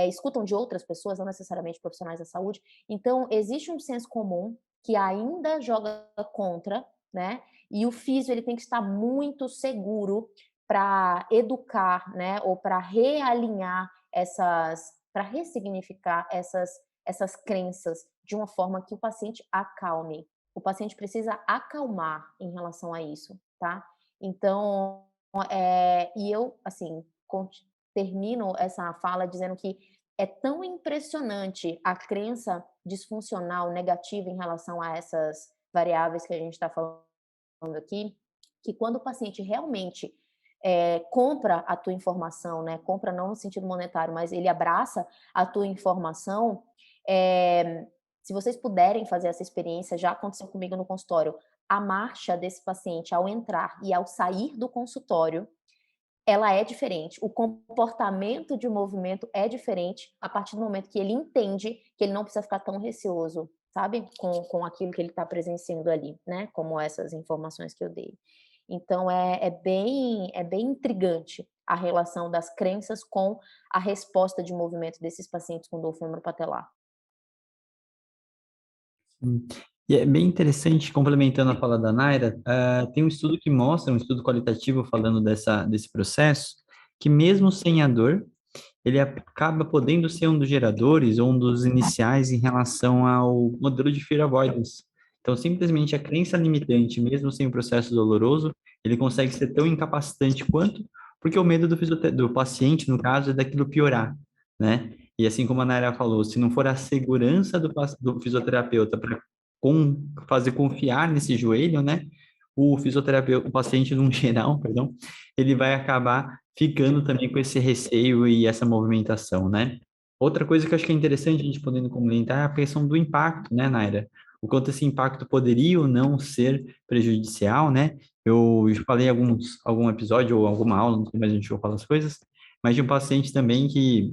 Escutam de outras pessoas, não necessariamente profissionais da saúde. Então, existe um senso comum que ainda joga contra, né? E o físio ele tem que estar muito seguro para educar, né? Ou para realinhar para ressignificar essas crenças de uma forma que o paciente acalme. O paciente precisa acalmar em relação a isso, tá? Então, e eu, assim, termino essa fala dizendo que é tão impressionante a crença disfuncional negativa em relação a essas variáveis que a gente está falando aqui, que quando o paciente realmente compra a tua informação, né? Compra não no sentido monetário, mas ele abraça a tua informação. Se vocês puderem fazer essa experiência, já aconteceu comigo no consultório, a marcha desse paciente ao entrar e ao sair do consultório, ela é diferente. O comportamento de movimento é diferente a partir do momento que ele entende que ele não precisa ficar tão receoso, sabe? Com aquilo que ele está presenciando ali, né? Como essas informações que eu dei. Então, é bem intrigante a relação das crenças com a resposta de movimento desses pacientes com dor femoropatelar. E é bem interessante, complementando a fala da Naira, tem um estudo que mostra, um estudo qualitativo falando desse processo, que mesmo sem a dor, ele acaba podendo ser um dos geradores ou um dos iniciais em relação ao modelo de fear avoidance. Então, simplesmente a crença limitante, mesmo sem o processo doloroso, ele consegue ser tão incapacitante quanto, porque o medo do paciente, no caso, é daquilo piorar, né? E assim como a Naira falou, se não for a segurança do fisioterapeuta para fazer confiar nesse joelho, né? O fisioterapeuta, o paciente, no geral, perdão, ele vai acabar ficando também com esse receio e essa movimentação, né? Outra coisa que eu acho que é interessante a gente podendo comentar é a questão do impacto, né, Naira? O quanto esse impacto poderia ou não ser prejudicial, né? Eu falei algum episódio ou alguma aula, não sei mais a gente vai falar as coisas, mas de um paciente também que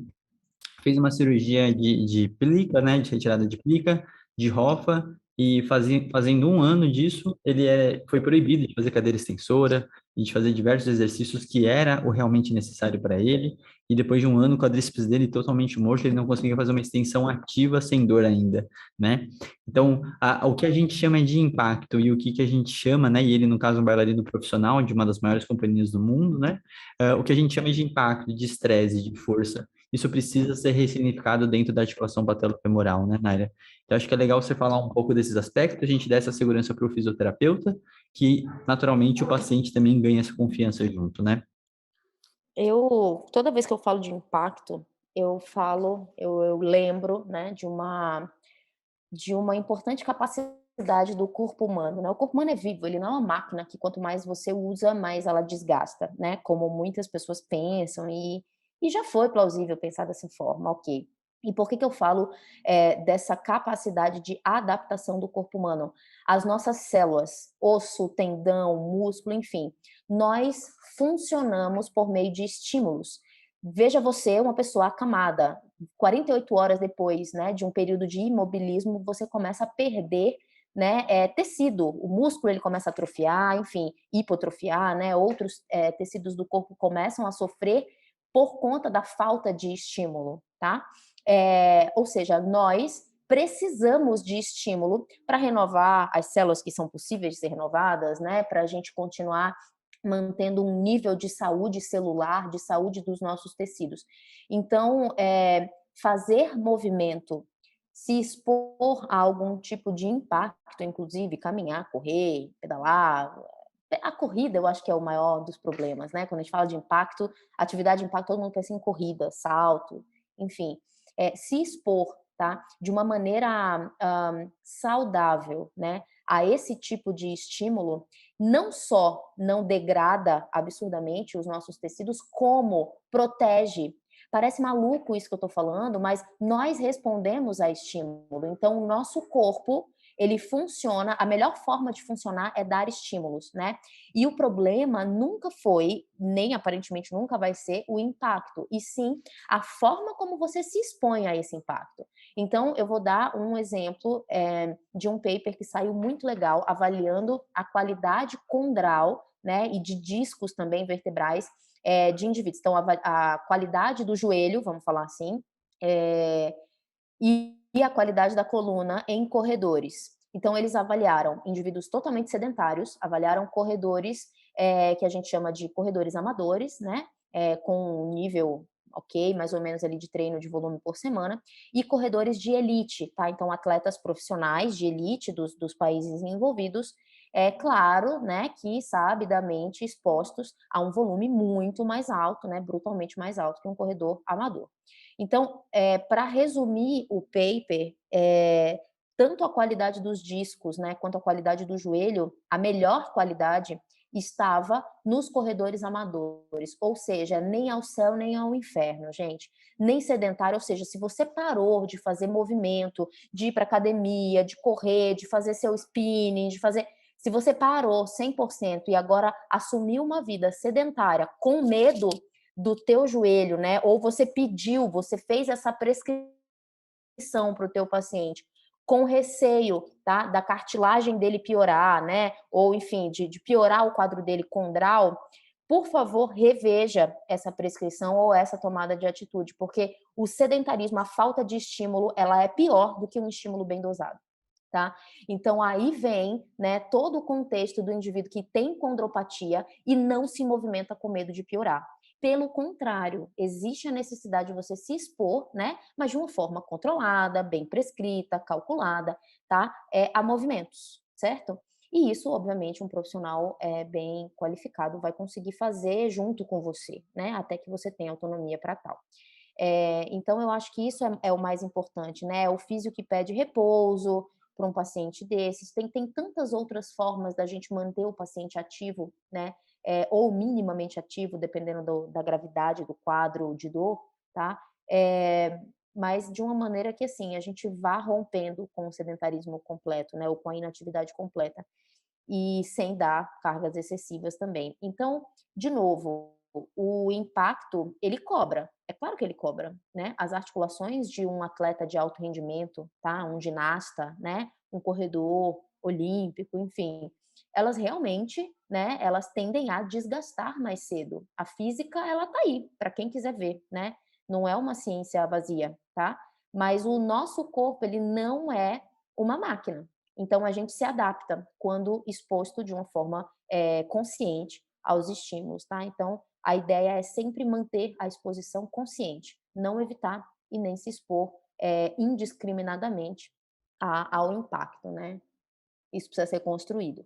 fez uma cirurgia de plica, né, de retirada de plica, de rofa, e fazendo um ano disso, ele foi proibido de fazer cadeira extensora e de fazer diversos exercícios que era o realmente necessário para ele, e depois de um ano, o quadríceps dele totalmente morto, ele não conseguia fazer uma extensão ativa sem dor ainda, né? Então, o que a gente chama de impacto e o que a gente chama, né, e ele, no caso, um bailarino profissional de uma das maiores companhias do mundo, né, o que a gente chama de impacto, de estresse, de força, isso precisa ser ressignificado dentro da articulação patelofemoral, né, Naira? Então, acho que é legal você falar um pouco desses aspectos, a gente dá essa segurança para o fisioterapeuta, que naturalmente o paciente também ganha essa confiança junto, né? Toda vez que eu falo de impacto, eu lembro, né, de uma importante capacidade do corpo humano, né? O corpo humano é vivo, ele não é uma máquina que quanto mais você usa, mais ela desgasta, né? Como muitas pessoas pensam e já foi plausível pensar dessa forma, ok. E por que eu falo dessa capacidade de adaptação do corpo humano? As nossas células, osso, tendão, músculo, enfim, nós funcionamos por meio de estímulos. Veja você uma pessoa acamada, 48 horas depois, né, de um período de imobilismo, você começa a perder, né, tecido. O músculo ele começa a atrofiar, enfim, hipotrofiar, né, outros tecidos do corpo começam a sofrer por conta da falta de estímulo. tá? Ou seja, nós precisamos de estímulo para renovar as células que são possíveis de ser renovadas, né? Para a gente continuar mantendo um nível de saúde celular, de saúde dos nossos tecidos. Então, fazer movimento, se expor a algum tipo de impacto, inclusive caminhar, correr, pedalar. A corrida, eu acho que é o maior dos problemas, né? Quando a gente fala de impacto, atividade de impacto, todo mundo pensa em corrida, salto, enfim. Se expor, tá? De uma maneira saudável, né? A esse tipo de estímulo, não só não degrada absurdamente os nossos tecidos, como protege. Parece maluco isso que eu estou falando, mas nós respondemos a estímulo. Então, o nosso corpo, ele funciona, a melhor forma de funcionar é dar estímulos, né? E o problema nunca foi, nem aparentemente nunca vai ser, o impacto, e sim a forma como você se expõe a esse impacto. Então, eu vou dar um exemplo de um paper que saiu muito legal, avaliando a qualidade condral, né, e de discos também vertebrais de indivíduos. Então, a qualidade do joelho, vamos falar assim, e a qualidade da coluna em corredores. Então, eles avaliaram indivíduos totalmente sedentários, avaliaram corredores que a gente chama de corredores amadores, né? Com um nível ok, mais ou menos ali de treino de volume por semana, e corredores de elite, tá? Então, atletas profissionais de elite dos países envolvidos, claro, né, que sabidamente expostos a um volume muito mais alto, né, brutalmente mais alto que um corredor amador. Então, para resumir o paper, tanto a qualidade dos discos, né, quanto a qualidade do joelho, a melhor qualidade estava nos corredores amadores, ou seja, nem ao céu nem ao inferno, gente. Nem sedentário, ou seja, se você parou de fazer movimento, de ir para academia, de correr, de fazer seu spinning, de fazer, se você parou 100% e agora assumiu uma vida sedentária com medo do teu joelho, né? Ou você pediu, você fez essa prescrição para o teu paciente com receio, tá? Da cartilagem dele piorar, né? Ou, enfim, de piorar o quadro dele condral, por favor, reveja essa prescrição ou essa tomada de atitude, porque o sedentarismo, a falta de estímulo, ela é pior do que um estímulo bem dosado. Tá? Então, aí vem, né, todo o contexto do indivíduo que tem condropatia e não se movimenta com medo de piorar. Pelo contrário, existe a necessidade de você se expor, né, mas de uma forma controlada, bem prescrita, calculada, tá? A movimentos, certo? E isso, obviamente, um profissional bem qualificado vai conseguir fazer junto com você, né, até que você tenha autonomia para tal. Então, eu acho que isso é o mais importante, né? O físio que pede repouso para um paciente desses. Tem tantas outras formas da gente manter o paciente ativo, né? Ou minimamente ativo, dependendo da gravidade do quadro de dor, tá? Mas de uma maneira que, assim, a gente vá rompendo com o sedentarismo completo, né? Ou com a inatividade completa. E sem dar cargas excessivas também. Então, de novo, o impacto, ele cobra. É claro que ele cobra, né? As articulações de um atleta de alto rendimento, tá? Um ginasta, né? Um corredor olímpico, enfim, elas realmente, né? Elas tendem a desgastar mais cedo. A física, ela tá aí, para quem quiser ver, né? Não é uma ciência vazia, tá? Mas o nosso corpo, ele não é uma máquina. Então, a gente se adapta quando exposto de uma forma consciente aos estímulos, tá? Então, a ideia é sempre manter a exposição consciente, não evitar e nem se expor indiscriminadamente ao impacto, né? Isso precisa ser construído.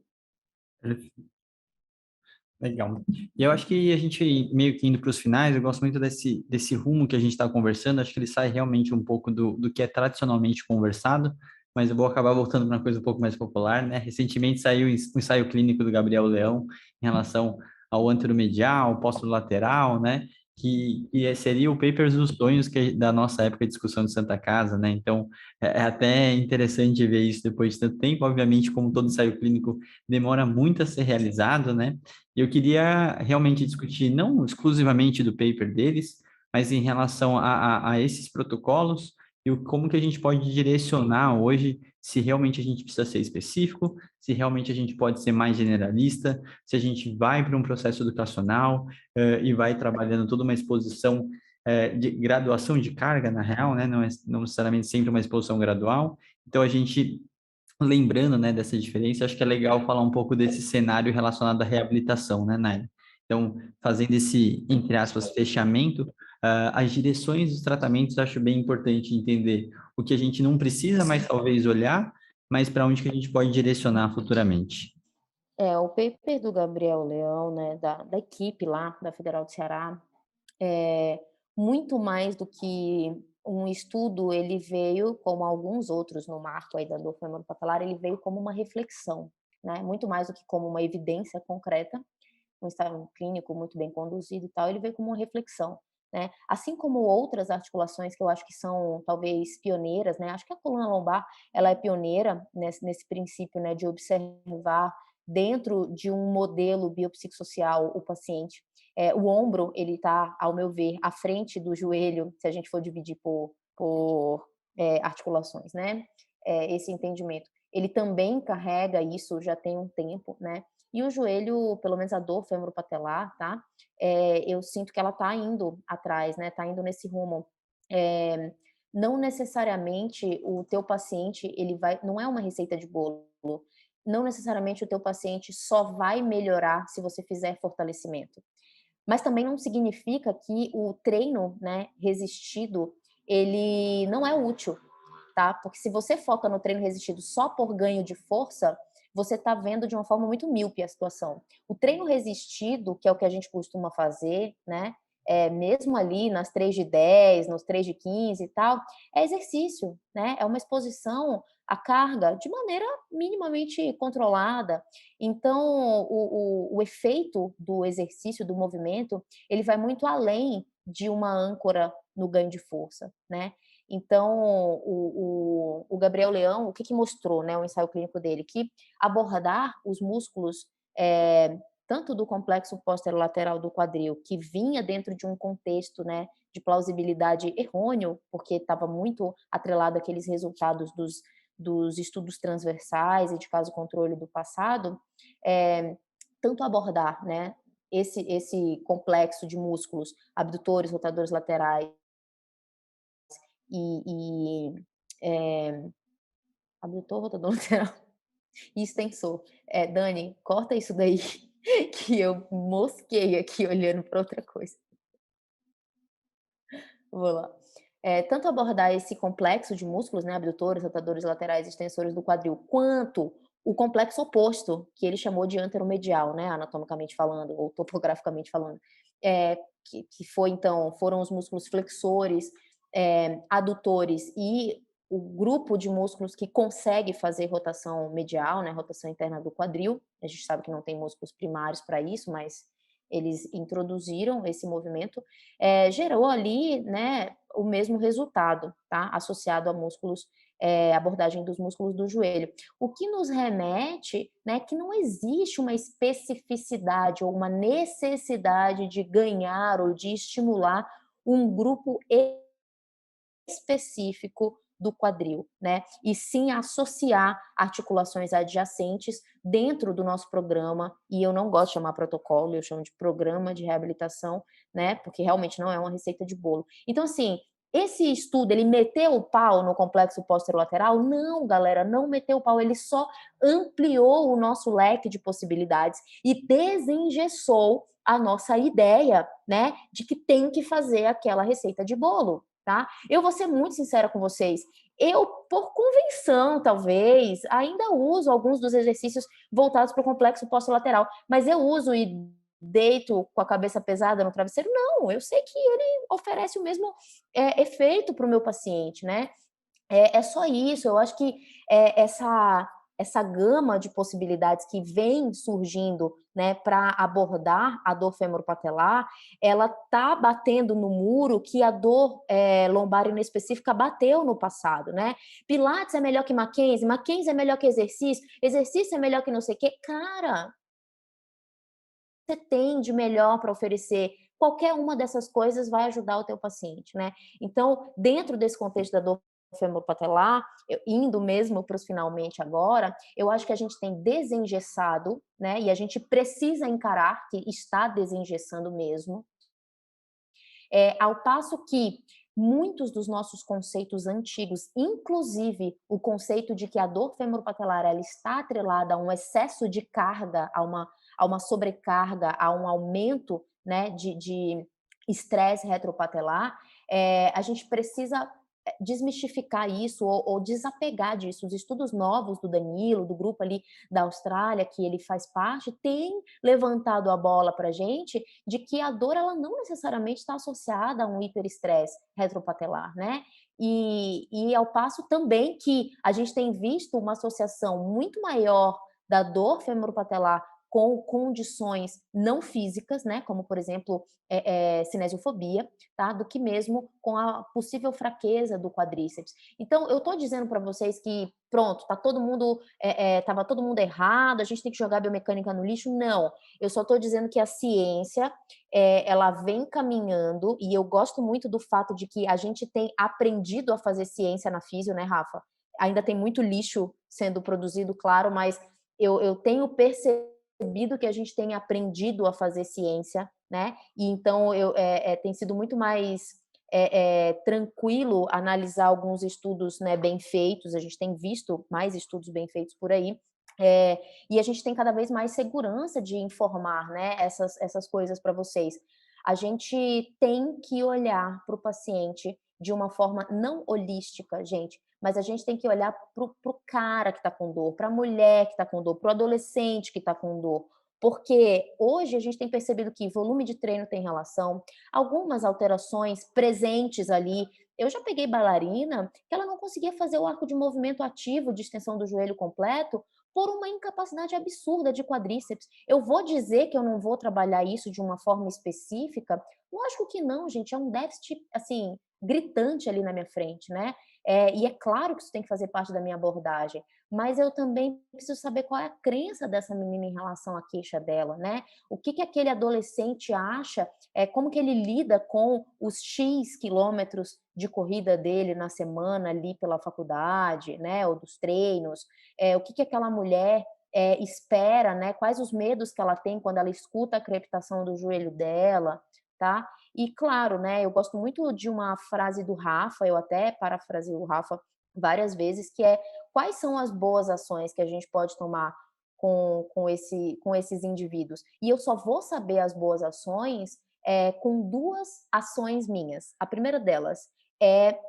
Legal. E eu acho que a gente, meio que indo para os finais, eu gosto muito desse rumo que a gente está conversando, acho que ele sai realmente um pouco do que é tradicionalmente conversado, mas eu vou acabar voltando para uma coisa um pouco mais popular, né? Recentemente saiu um ensaio clínico do Gabriel Leão em relação ao anteromedial, posterolateral, né? Que seria o papers dos sonhos da nossa época de discussão de Santa Casa, né? Então, é até interessante ver isso depois de tanto tempo, obviamente, como todo ensaio clínico demora muito a ser realizado, né? E eu queria realmente discutir não exclusivamente do paper deles, mas em relação a esses protocolos e como que a gente pode direcionar hoje, se realmente a gente precisa ser específico, se realmente a gente pode ser mais generalista, se a gente vai para um processo educacional e vai trabalhando toda uma exposição de graduação de carga, na real, né? Não necessariamente sempre uma exposição gradual. Então, a gente, lembrando, né, dessa diferença, acho que é legal falar um pouco desse cenário relacionado à reabilitação, né, Naila? Então, fazendo esse, entre aspas, fechamento, as direções dos tratamentos, acho bem importante entender o que a gente não precisa mais, talvez, olhar, mas para onde que a gente pode direcionar futuramente. O paper do Gabriel Leão, né, da equipe lá da Federal do Ceará, muito mais do que um estudo, ele veio, como alguns outros no marco aí da dor femoropatelar, ele veio como uma reflexão, né, muito mais do que como uma evidência concreta, um ensaio clínico muito bem conduzido e tal, ele veio como uma reflexão, né? Assim como outras articulações que eu acho que são talvez pioneiras, né? Acho que a coluna lombar ela é pioneira nesse princípio, né, de observar dentro de um modelo biopsicossocial o paciente. O ombro ele está, ao meu ver, à frente do joelho, se a gente for dividir por articulações, né? Esse entendimento. Ele também carrega isso já tem um tempo, né? E o joelho, pelo menos a dor femoropatelar, tá? Eu sinto que ela tá indo atrás, né? Tá indo nesse rumo. Não necessariamente o teu paciente, ele vai, não é uma receita de bolo. Não necessariamente o teu paciente só vai melhorar se você fizer fortalecimento. Mas também não significa que o treino, né, resistido, ele não é útil, tá? Porque se você foca no treino resistido só por ganho de força, você está vendo de uma forma muito míope a situação. O treino resistido, que é o que a gente costuma fazer, né? Mesmo ali nas 3 de 10, nos 3 de 15 e tal, é exercício, né? É uma exposição à carga de maneira minimamente controlada. Então, o efeito do exercício, do movimento, ele vai muito além de uma âncora no ganho de força, né? Então, o Gabriel Leão, o que mostrou, né, o ensaio clínico dele? Que abordar os músculos, tanto do complexo posterolateral do quadril, que vinha dentro de um contexto, né, de plausibilidade errôneo, porque estava muito atrelado àqueles resultados dos estudos transversais e de caso controle do passado, tanto abordar, né, esse complexo de músculos abdutores, rotadores laterais, e abdutor, rotador lateral e extensor. Dani, corta isso daí, que eu mosquei aqui olhando para outra coisa. Vou lá. Tanto abordar esse complexo de músculos, né, abdutores, rotadores laterais, extensores do quadril, quanto o complexo oposto, que ele chamou de anteromedial, né, anatomicamente falando, ou topograficamente falando, que foi, então, foram os músculos flexores, adutores e o grupo de músculos que consegue fazer rotação medial, né, rotação interna do quadril. A gente sabe que não tem músculos primários para isso, mas eles introduziram esse movimento, gerou ali, né, o mesmo resultado, tá? Associado a músculos, abordagem dos músculos do joelho. O que nos remete, né, que não existe uma especificidade ou uma necessidade de ganhar ou de estimular um grupo específico do quadril, né? E sim associar articulações adjacentes dentro do nosso programa, e eu não gosto de chamar protocolo, eu chamo de programa de reabilitação, né? Porque realmente não é uma receita de bolo. Então, assim, esse estudo, ele meteu o pau no complexo posterolateral? Não, galera, não meteu o pau, ele só ampliou o nosso leque de possibilidades e desengessou a nossa ideia, né, de que tem que fazer aquela receita de bolo, tá? Eu vou ser muito sincera com vocês. Eu, por convenção, talvez, ainda uso alguns dos exercícios voltados para o complexo posterolateral, mas eu uso e deito com a cabeça pesada no travesseiro? Não, eu sei que ele oferece o mesmo efeito para o meu paciente, né? É só isso. Eu acho que essa gama de possibilidades que vem surgindo, né, para abordar a dor femoropatelar, ela tá batendo no muro que a dor lombar inespecífica bateu no passado, né? Pilates é melhor que Mackenzie, Mackenzie é melhor que exercício, exercício é melhor que não sei o quê. Cara, você tem de melhor para oferecer? Qualquer uma dessas coisas vai ajudar o teu paciente, né? Então, dentro desse contexto da dor femoropatelar, indo mesmo para os finalmente agora, eu acho que a gente tem desengessado, né? E a gente precisa encarar que está desengessando mesmo. Ao passo que muitos dos nossos conceitos antigos, inclusive o conceito de que a dor femoropatelar ela está atrelada a um excesso de carga, a uma sobrecarga, a um aumento, né, de estresse retropatelar, a gente precisa desmistificar isso ou desapegar disso. Os estudos novos do Danilo, do grupo ali da Austrália, que ele faz parte, têm levantado a bola para a gente de que a dor ela não necessariamente está associada a um hiperestresse retropatelar, né? E ao passo também que a gente tem visto uma associação muito maior da dor femoropatelar com condições não físicas, né, como por exemplo cinesiofobia, tá, do que mesmo com a possível fraqueza do quadríceps. Então eu estou dizendo para vocês que pronto, tá todo mundo tava todo mundo errado, a gente tem que jogar a biomecânica no lixo? Não, eu só estou dizendo que a ciência ela vem caminhando e eu gosto muito do fato de que a gente tem aprendido a fazer ciência na físio, né, Rafa? Ainda tem muito lixo sendo produzido, claro, mas eu tenho percebido que a gente tem aprendido a fazer ciência, né? E então tem sido muito mais tranquilo analisar alguns estudos, né, bem feitos. A gente tem visto mais estudos bem feitos por aí. E a gente tem cada vez mais segurança de informar, né, essas coisas para vocês. A gente tem que olhar para o paciente de uma forma não holística, gente, mas a gente tem que olhar para o cara que está com dor, para a mulher que está com dor, para o adolescente que está com dor. Porque hoje a gente tem percebido que volume de treino tem relação, algumas alterações presentes ali. Eu já peguei bailarina que ela não conseguia fazer o arco de movimento ativo de extensão do joelho completo por uma incapacidade absurda de quadríceps. Eu vou dizer que eu não vou trabalhar isso de uma forma específica? Lógico que não, gente, é um déficit, assim, gritante ali na minha frente, né? E é claro que isso tem que fazer parte da minha abordagem, mas eu também preciso saber qual é a crença dessa menina em relação à queixa dela, né? O que que aquele adolescente acha, como que ele lida com os X quilômetros de corrida dele na semana ali pela faculdade, né? Ou dos treinos, o que que aquela mulher espera, né? Quais os medos que ela tem quando ela escuta a crepitação do joelho dela, tá? E claro, né, eu gosto muito de uma frase do Rafa, eu até parafrasei o Rafa várias vezes, que é: quais são as boas ações que a gente pode tomar com esses indivíduos? E eu só vou saber as boas ações com duas ações minhas. A primeira delas é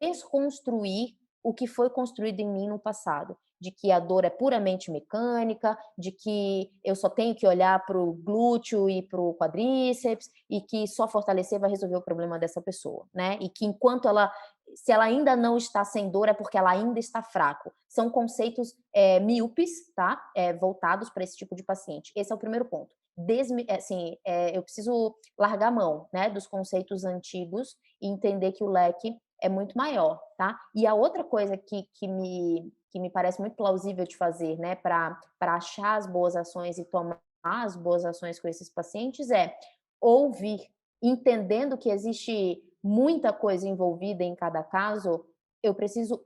desconstruir o que foi construído em mim no passado, de que a dor é puramente mecânica, de que eu só tenho que olhar para o glúteo e para o quadríceps e que só fortalecer vai resolver o problema dessa pessoa, né? E que enquanto ela, se ela ainda não está sem dor, é porque ela ainda está fraco. São conceitos míopes, tá? Voltados para esse tipo de paciente. Esse é o primeiro ponto. Eu preciso largar a mão, né, dos conceitos antigos e entender que o leque é muito maior, tá? E a outra coisa que me parece muito plausível de fazer, né, para achar as boas ações e tomar as boas ações com esses pacientes é ouvir, entendendo que existe muita coisa envolvida em cada caso, eu preciso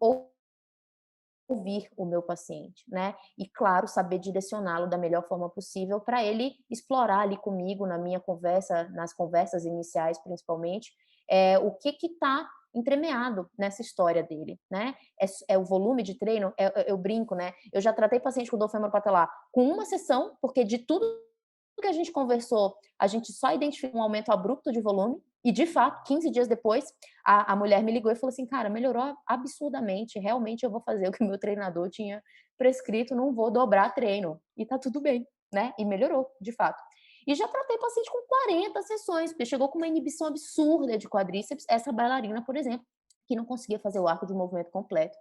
ouvir o meu paciente, né? E claro, saber direcioná-lo da melhor forma possível para ele explorar ali comigo na minha conversa, nas conversas iniciais principalmente, o que está entremeado nessa história dele, né? É o volume de treino, eu brinco, né? Eu já tratei paciente com dor femoropatelar com uma sessão, porque de tudo que a gente conversou, a gente só identificou um aumento abrupto de volume, e de fato, 15 dias depois, a mulher me ligou e falou assim: cara, melhorou absurdamente, realmente eu vou fazer o que o meu treinador tinha prescrito, não vou dobrar treino. E tá tudo bem, né? E melhorou, de fato. E já tratei paciente com 40 sessões, porque chegou com uma inibição absurda de quadríceps, essa bailarina, por exemplo, que não conseguia fazer o arco de movimento completo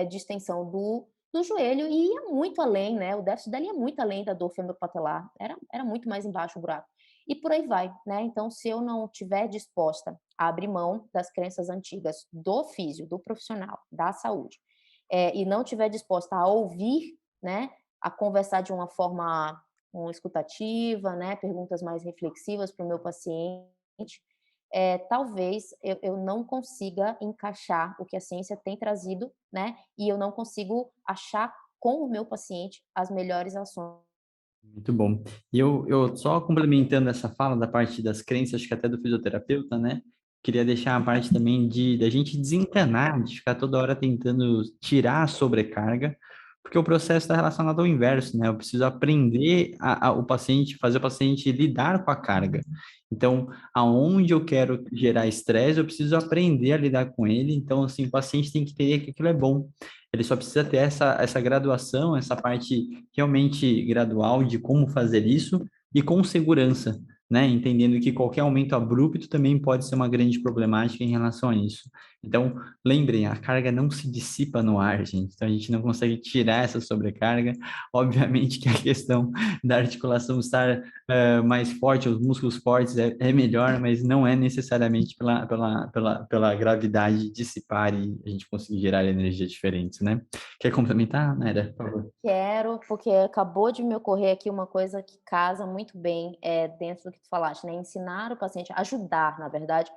de extensão do joelho e ia muito além, né? O déficit dela ia muito além da dor femoropatelar, era muito mais embaixo o buraco. E por aí vai, né? Então, se eu não estiver disposta a abrir mão das crenças antigas do físio, do profissional, da saúde, e não estiver disposta a ouvir, né? A conversar de uma forma escutativa, né? Perguntas mais reflexivas para o meu paciente, talvez eu não consiga encaixar o que a ciência tem trazido, né? E eu não consigo achar com o meu paciente as melhores ações Muito bom. E eu só complementando essa fala da parte das crenças, acho que até do fisioterapeuta, né? Queria deixar a parte também de da gente desencanar, de ficar toda hora tentando tirar a sobrecarga, porque o processo está relacionado ao inverso, né? Eu preciso aprender o paciente, fazer o paciente lidar com a carga. Então, aonde eu quero gerar estresse, eu preciso aprender a lidar com ele. Então, assim, o paciente tem que entender que aquilo é bom. Ele só precisa ter essa graduação, essa parte realmente gradual de como fazer isso e com segurança, né? Entendendo que qualquer aumento abrupto também pode ser uma grande problemática em relação a isso. Então, lembrem, a carga não se dissipa no ar, gente. Então, a gente não consegue tirar essa sobrecarga. Obviamente que a questão da articulação estar mais forte, os músculos fortes é melhor, mas não é necessariamente pela gravidade dissipar e a gente conseguir gerar energias diferentes, né? Quer complementar, Naira, por favor? Quero, porque acabou de me ocorrer aqui uma coisa que casa muito bem, dentro do que tu falaste, né, ensinar o paciente, ajudar, na verdade,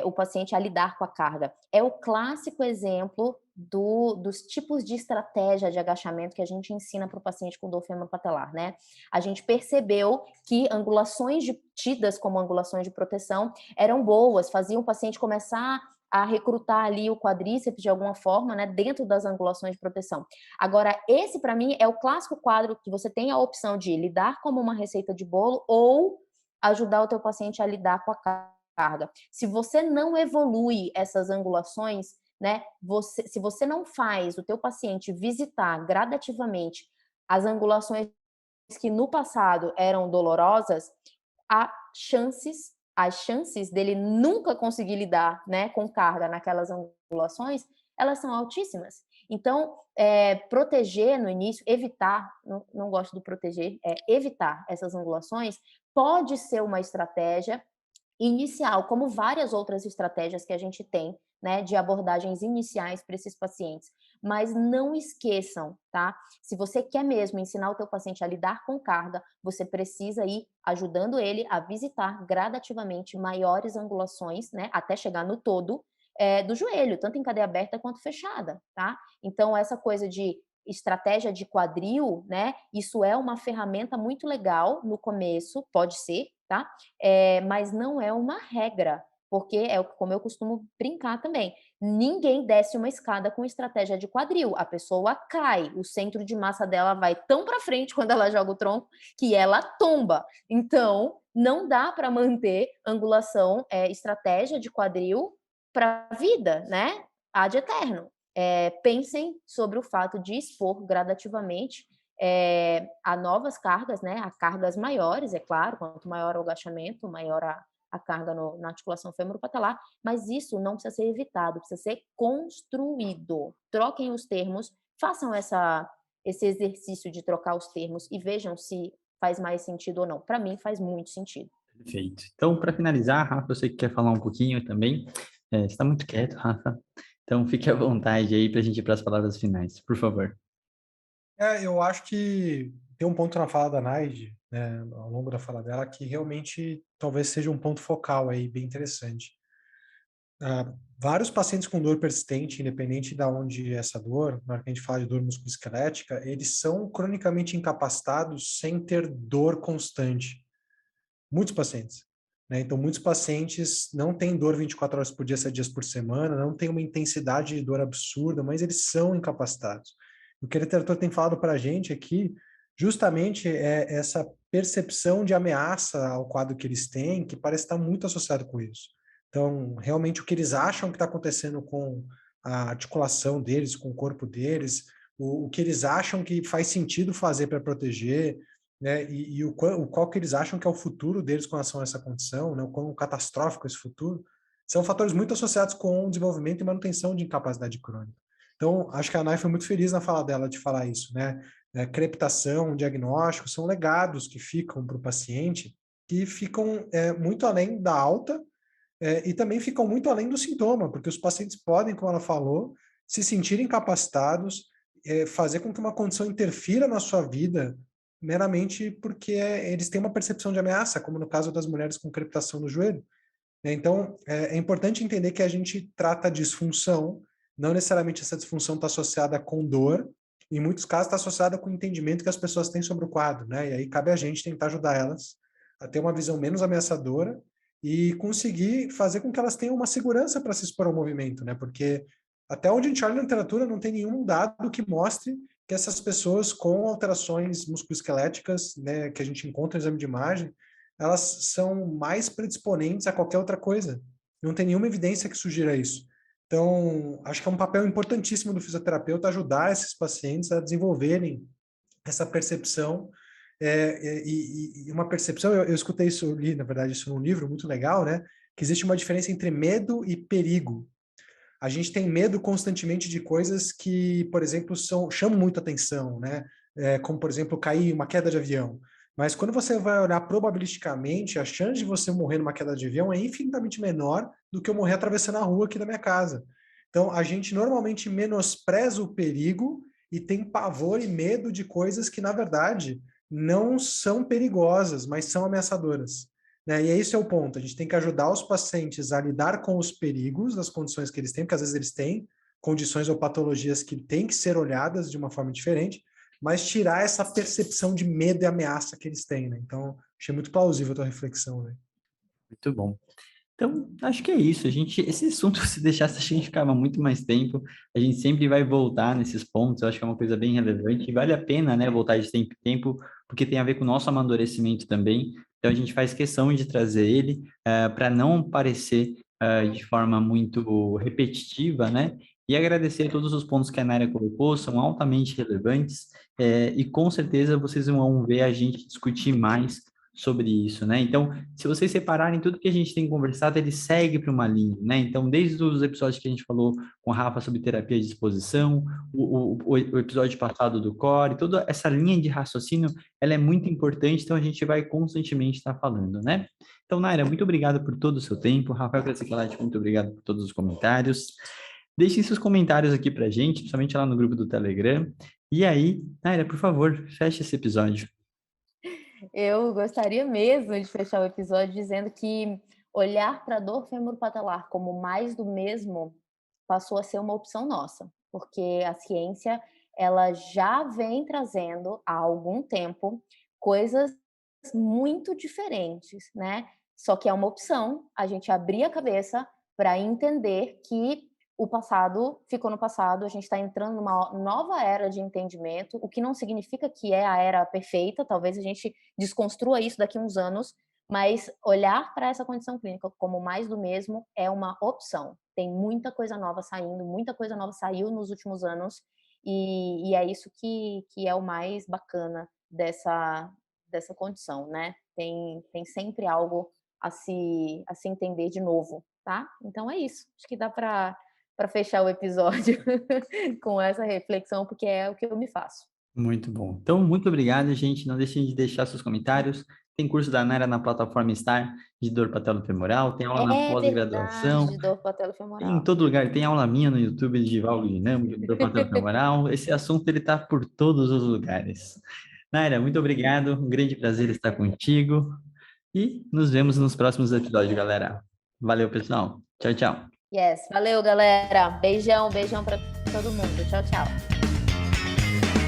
o paciente a lidar com a carga. É o clássico exemplo dos tipos de estratégia de agachamento que a gente ensina para o paciente com dor femoropatelar, né. A gente percebeu que angulações tidas como angulações de proteção eram boas, faziam o paciente começar a recrutar ali o quadríceps de alguma forma, né, dentro das angulações de proteção. Agora, esse para mim é o clássico quadro que você tem a opção de lidar como uma receita de bolo ou ajudar o teu paciente a lidar com a carga. Se você não evolui essas angulações, né, se você não faz o teu paciente visitar gradativamente as angulações que no passado eram dolorosas, as chances dele nunca conseguir lidar, né, com carga naquelas angulações, elas são altíssimas. Então, proteger no início, evitar, não gosto do proteger, evitar essas angulações, pode ser uma estratégia inicial, como várias outras estratégias que a gente tem, né, de abordagens iniciais para esses pacientes. Mas não esqueçam, tá? Se você quer mesmo ensinar o teu paciente a lidar com carga, você precisa ir ajudando ele a visitar gradativamente maiores angulações, né, até chegar no todo do joelho, tanto em cadeia aberta quanto fechada, tá? Então, essa coisa de estratégia de quadril, né, isso é uma ferramenta muito legal no começo, pode ser, tá? Mas não é uma regra, porque como eu costumo brincar também. Ninguém desce uma escada com estratégia de quadril. A pessoa cai, o centro de massa dela vai tão para frente quando ela joga o tronco que ela tomba. Então, não dá para manter angulação, estratégia de quadril para a vida, né? Ad eterno. Pensem sobre o fato de expor gradativamente a novas cargas, né, a cargas maiores, é claro, quanto maior o agachamento, maior a carga na articulação femoropatelar, mas isso não precisa ser evitado, precisa ser construído. Troquem os termos, façam esse exercício de trocar os termos e vejam se faz mais sentido ou não. Para mim, faz muito sentido. Perfeito. Então, para finalizar, Rafa, eu sei que quer falar um pouquinho também. Você está muito quieto, Rafa. Então, fique à vontade aí para a gente ir para as palavras finais, por favor. Eu acho que tem um ponto na fala da Naide, né, ao longo da fala dela, que realmente talvez seja um ponto focal aí, bem interessante. Vários pacientes com dor persistente, independente de onde é essa dor, na hora que a gente fala de dor musculoesquelética, eles são cronicamente incapacitados sem ter dor constante. Muitos pacientes. Né? Então, muitos pacientes não têm dor 24 horas por dia, 7 dias por semana, não têm uma intensidade de dor absurda, mas eles são incapacitados. O que a literatura tem falado para a gente aqui, justamente é essa percepção de ameaça ao quadro que eles têm, que parece estar muito associado com isso. Então, realmente, o que eles acham que está acontecendo com a articulação deles, com o corpo deles, o que eles acham que faz sentido fazer para proteger, né? E o qual que eles acham que é o futuro deles com relação a essa condição, né? O quão catastrófico esse futuro, são fatores muito associados com o desenvolvimento e manutenção de incapacidade crônica. Então, acho que a Nai foi muito feliz na fala dela de falar isso, né? Crepitação, diagnóstico, são legados que ficam para o paciente, que ficam muito além da alta e também ficam muito além do sintoma, porque os pacientes podem, como ela falou, se sentirem incapacitados, fazer com que uma condição interfira na sua vida meramente porque eles têm uma percepção de ameaça, como no caso das mulheres com crepitação do joelho. Então, é importante entender que a gente trata a disfunção, não necessariamente essa disfunção está associada com dor, em muitos casos está associada com o entendimento que as pessoas têm sobre o quadro, né? E aí cabe a gente tentar ajudar elas a ter uma visão menos ameaçadora e conseguir fazer com que elas tenham uma segurança para se expor ao movimento, né? Porque até onde a gente olha na literatura não tem nenhum dado que mostre que essas pessoas com alterações musculoesqueléticas, né, que a gente encontra no exame de imagem, elas são mais predisponentes a qualquer outra coisa. Não tem nenhuma evidência que sugira isso. Então, acho que é um papel importantíssimo do fisioterapeuta ajudar esses pacientes a desenvolverem essa percepção. E uma percepção, eu escutei isso, eu li, na verdade, isso num livro muito legal, né? Que existe uma diferença entre medo e perigo. A gente tem medo constantemente de coisas que, por exemplo, chamam muito atenção, né? Como, por exemplo, cair uma queda de avião. Mas quando você vai olhar probabilisticamente, a chance de você morrer numa queda de avião é infinitamente menor do que eu morrer atravessando a rua aqui da minha casa. Então, a gente normalmente menospreza o perigo e tem pavor e medo de coisas que, na verdade, não são perigosas, mas são ameaçadoras. Né? E esse é o ponto. A gente tem que ajudar os pacientes a lidar com os perigos das condições que eles têm, porque às vezes eles têm condições ou patologias que têm que ser olhadas de uma forma diferente, mas tirar essa percepção de medo e ameaça que eles têm, né? Então, achei muito plausível a tua reflexão, né? Muito bom. Então, acho que é isso. Esse assunto, se deixasse, a gente ficava muito mais tempo. A gente sempre vai voltar nesses pontos. Eu acho que é uma coisa bem relevante. E vale a pena, né, voltar de tempo em tempo, porque tem a ver com o nosso amadurecimento também. Então, a gente faz questão de trazer ele para não parecer de forma muito repetitiva, né? E agradecer a todos os pontos que a Naira colocou, são altamente relevantes. E com certeza vocês vão ver a gente discutir mais sobre isso, né? Então, se vocês separarem tudo que a gente tem conversado, ele segue para uma linha, né? Então, desde os episódios que a gente falou com a Rafa sobre terapia de exposição, o episódio passado do core, toda essa linha de raciocínio, ela é muito importante, então a gente vai constantemente estar falando, né? Então, Naira, muito obrigado por todo o seu tempo. Rafael Crescicalati, muito obrigado por todos os comentários. Deixem seus comentários aqui para a gente, principalmente lá no grupo do Telegram. E aí, Naira, por favor, feche esse episódio. Eu gostaria mesmo de fechar o episódio dizendo que olhar para a dor femoro-patelar como mais do mesmo passou a ser uma opção nossa, porque a ciência ela já vem trazendo há algum tempo coisas muito diferentes, né? Só que é uma opção a gente abrir a cabeça para entender que o passado ficou no passado, a gente está entrando numa nova era de entendimento, o que não significa que é a era perfeita, talvez a gente desconstrua isso daqui a uns anos, mas olhar para essa condição clínica como mais do mesmo é uma opção. Tem muita coisa nova saindo, muita coisa nova saiu nos últimos anos, e é isso que é o mais bacana dessa condição, né? Tem sempre algo a se entender de novo, tá? Então é isso. Acho que dá para fechar o episódio com essa reflexão, porque é o que eu me faço. Muito bom. Então, muito obrigado, gente. Não deixem de deixar seus comentários. Tem curso da Naira na plataforma Star de dor patelofemoral, tem aula na É pós-graduação, verdade, dor em patelofemoral. todo lugar. Tem aula minha no YouTube de válvula dinâmica, de dor patelofemoral. Esse assunto ele está por todos os lugares. Naira, muito obrigado. Um grande prazer estar contigo. E nos vemos nos próximos episódios, galera. Valeu, pessoal. Tchau, tchau. Yes, valeu, galera. Beijão, beijão para todo mundo. Tchau, tchau.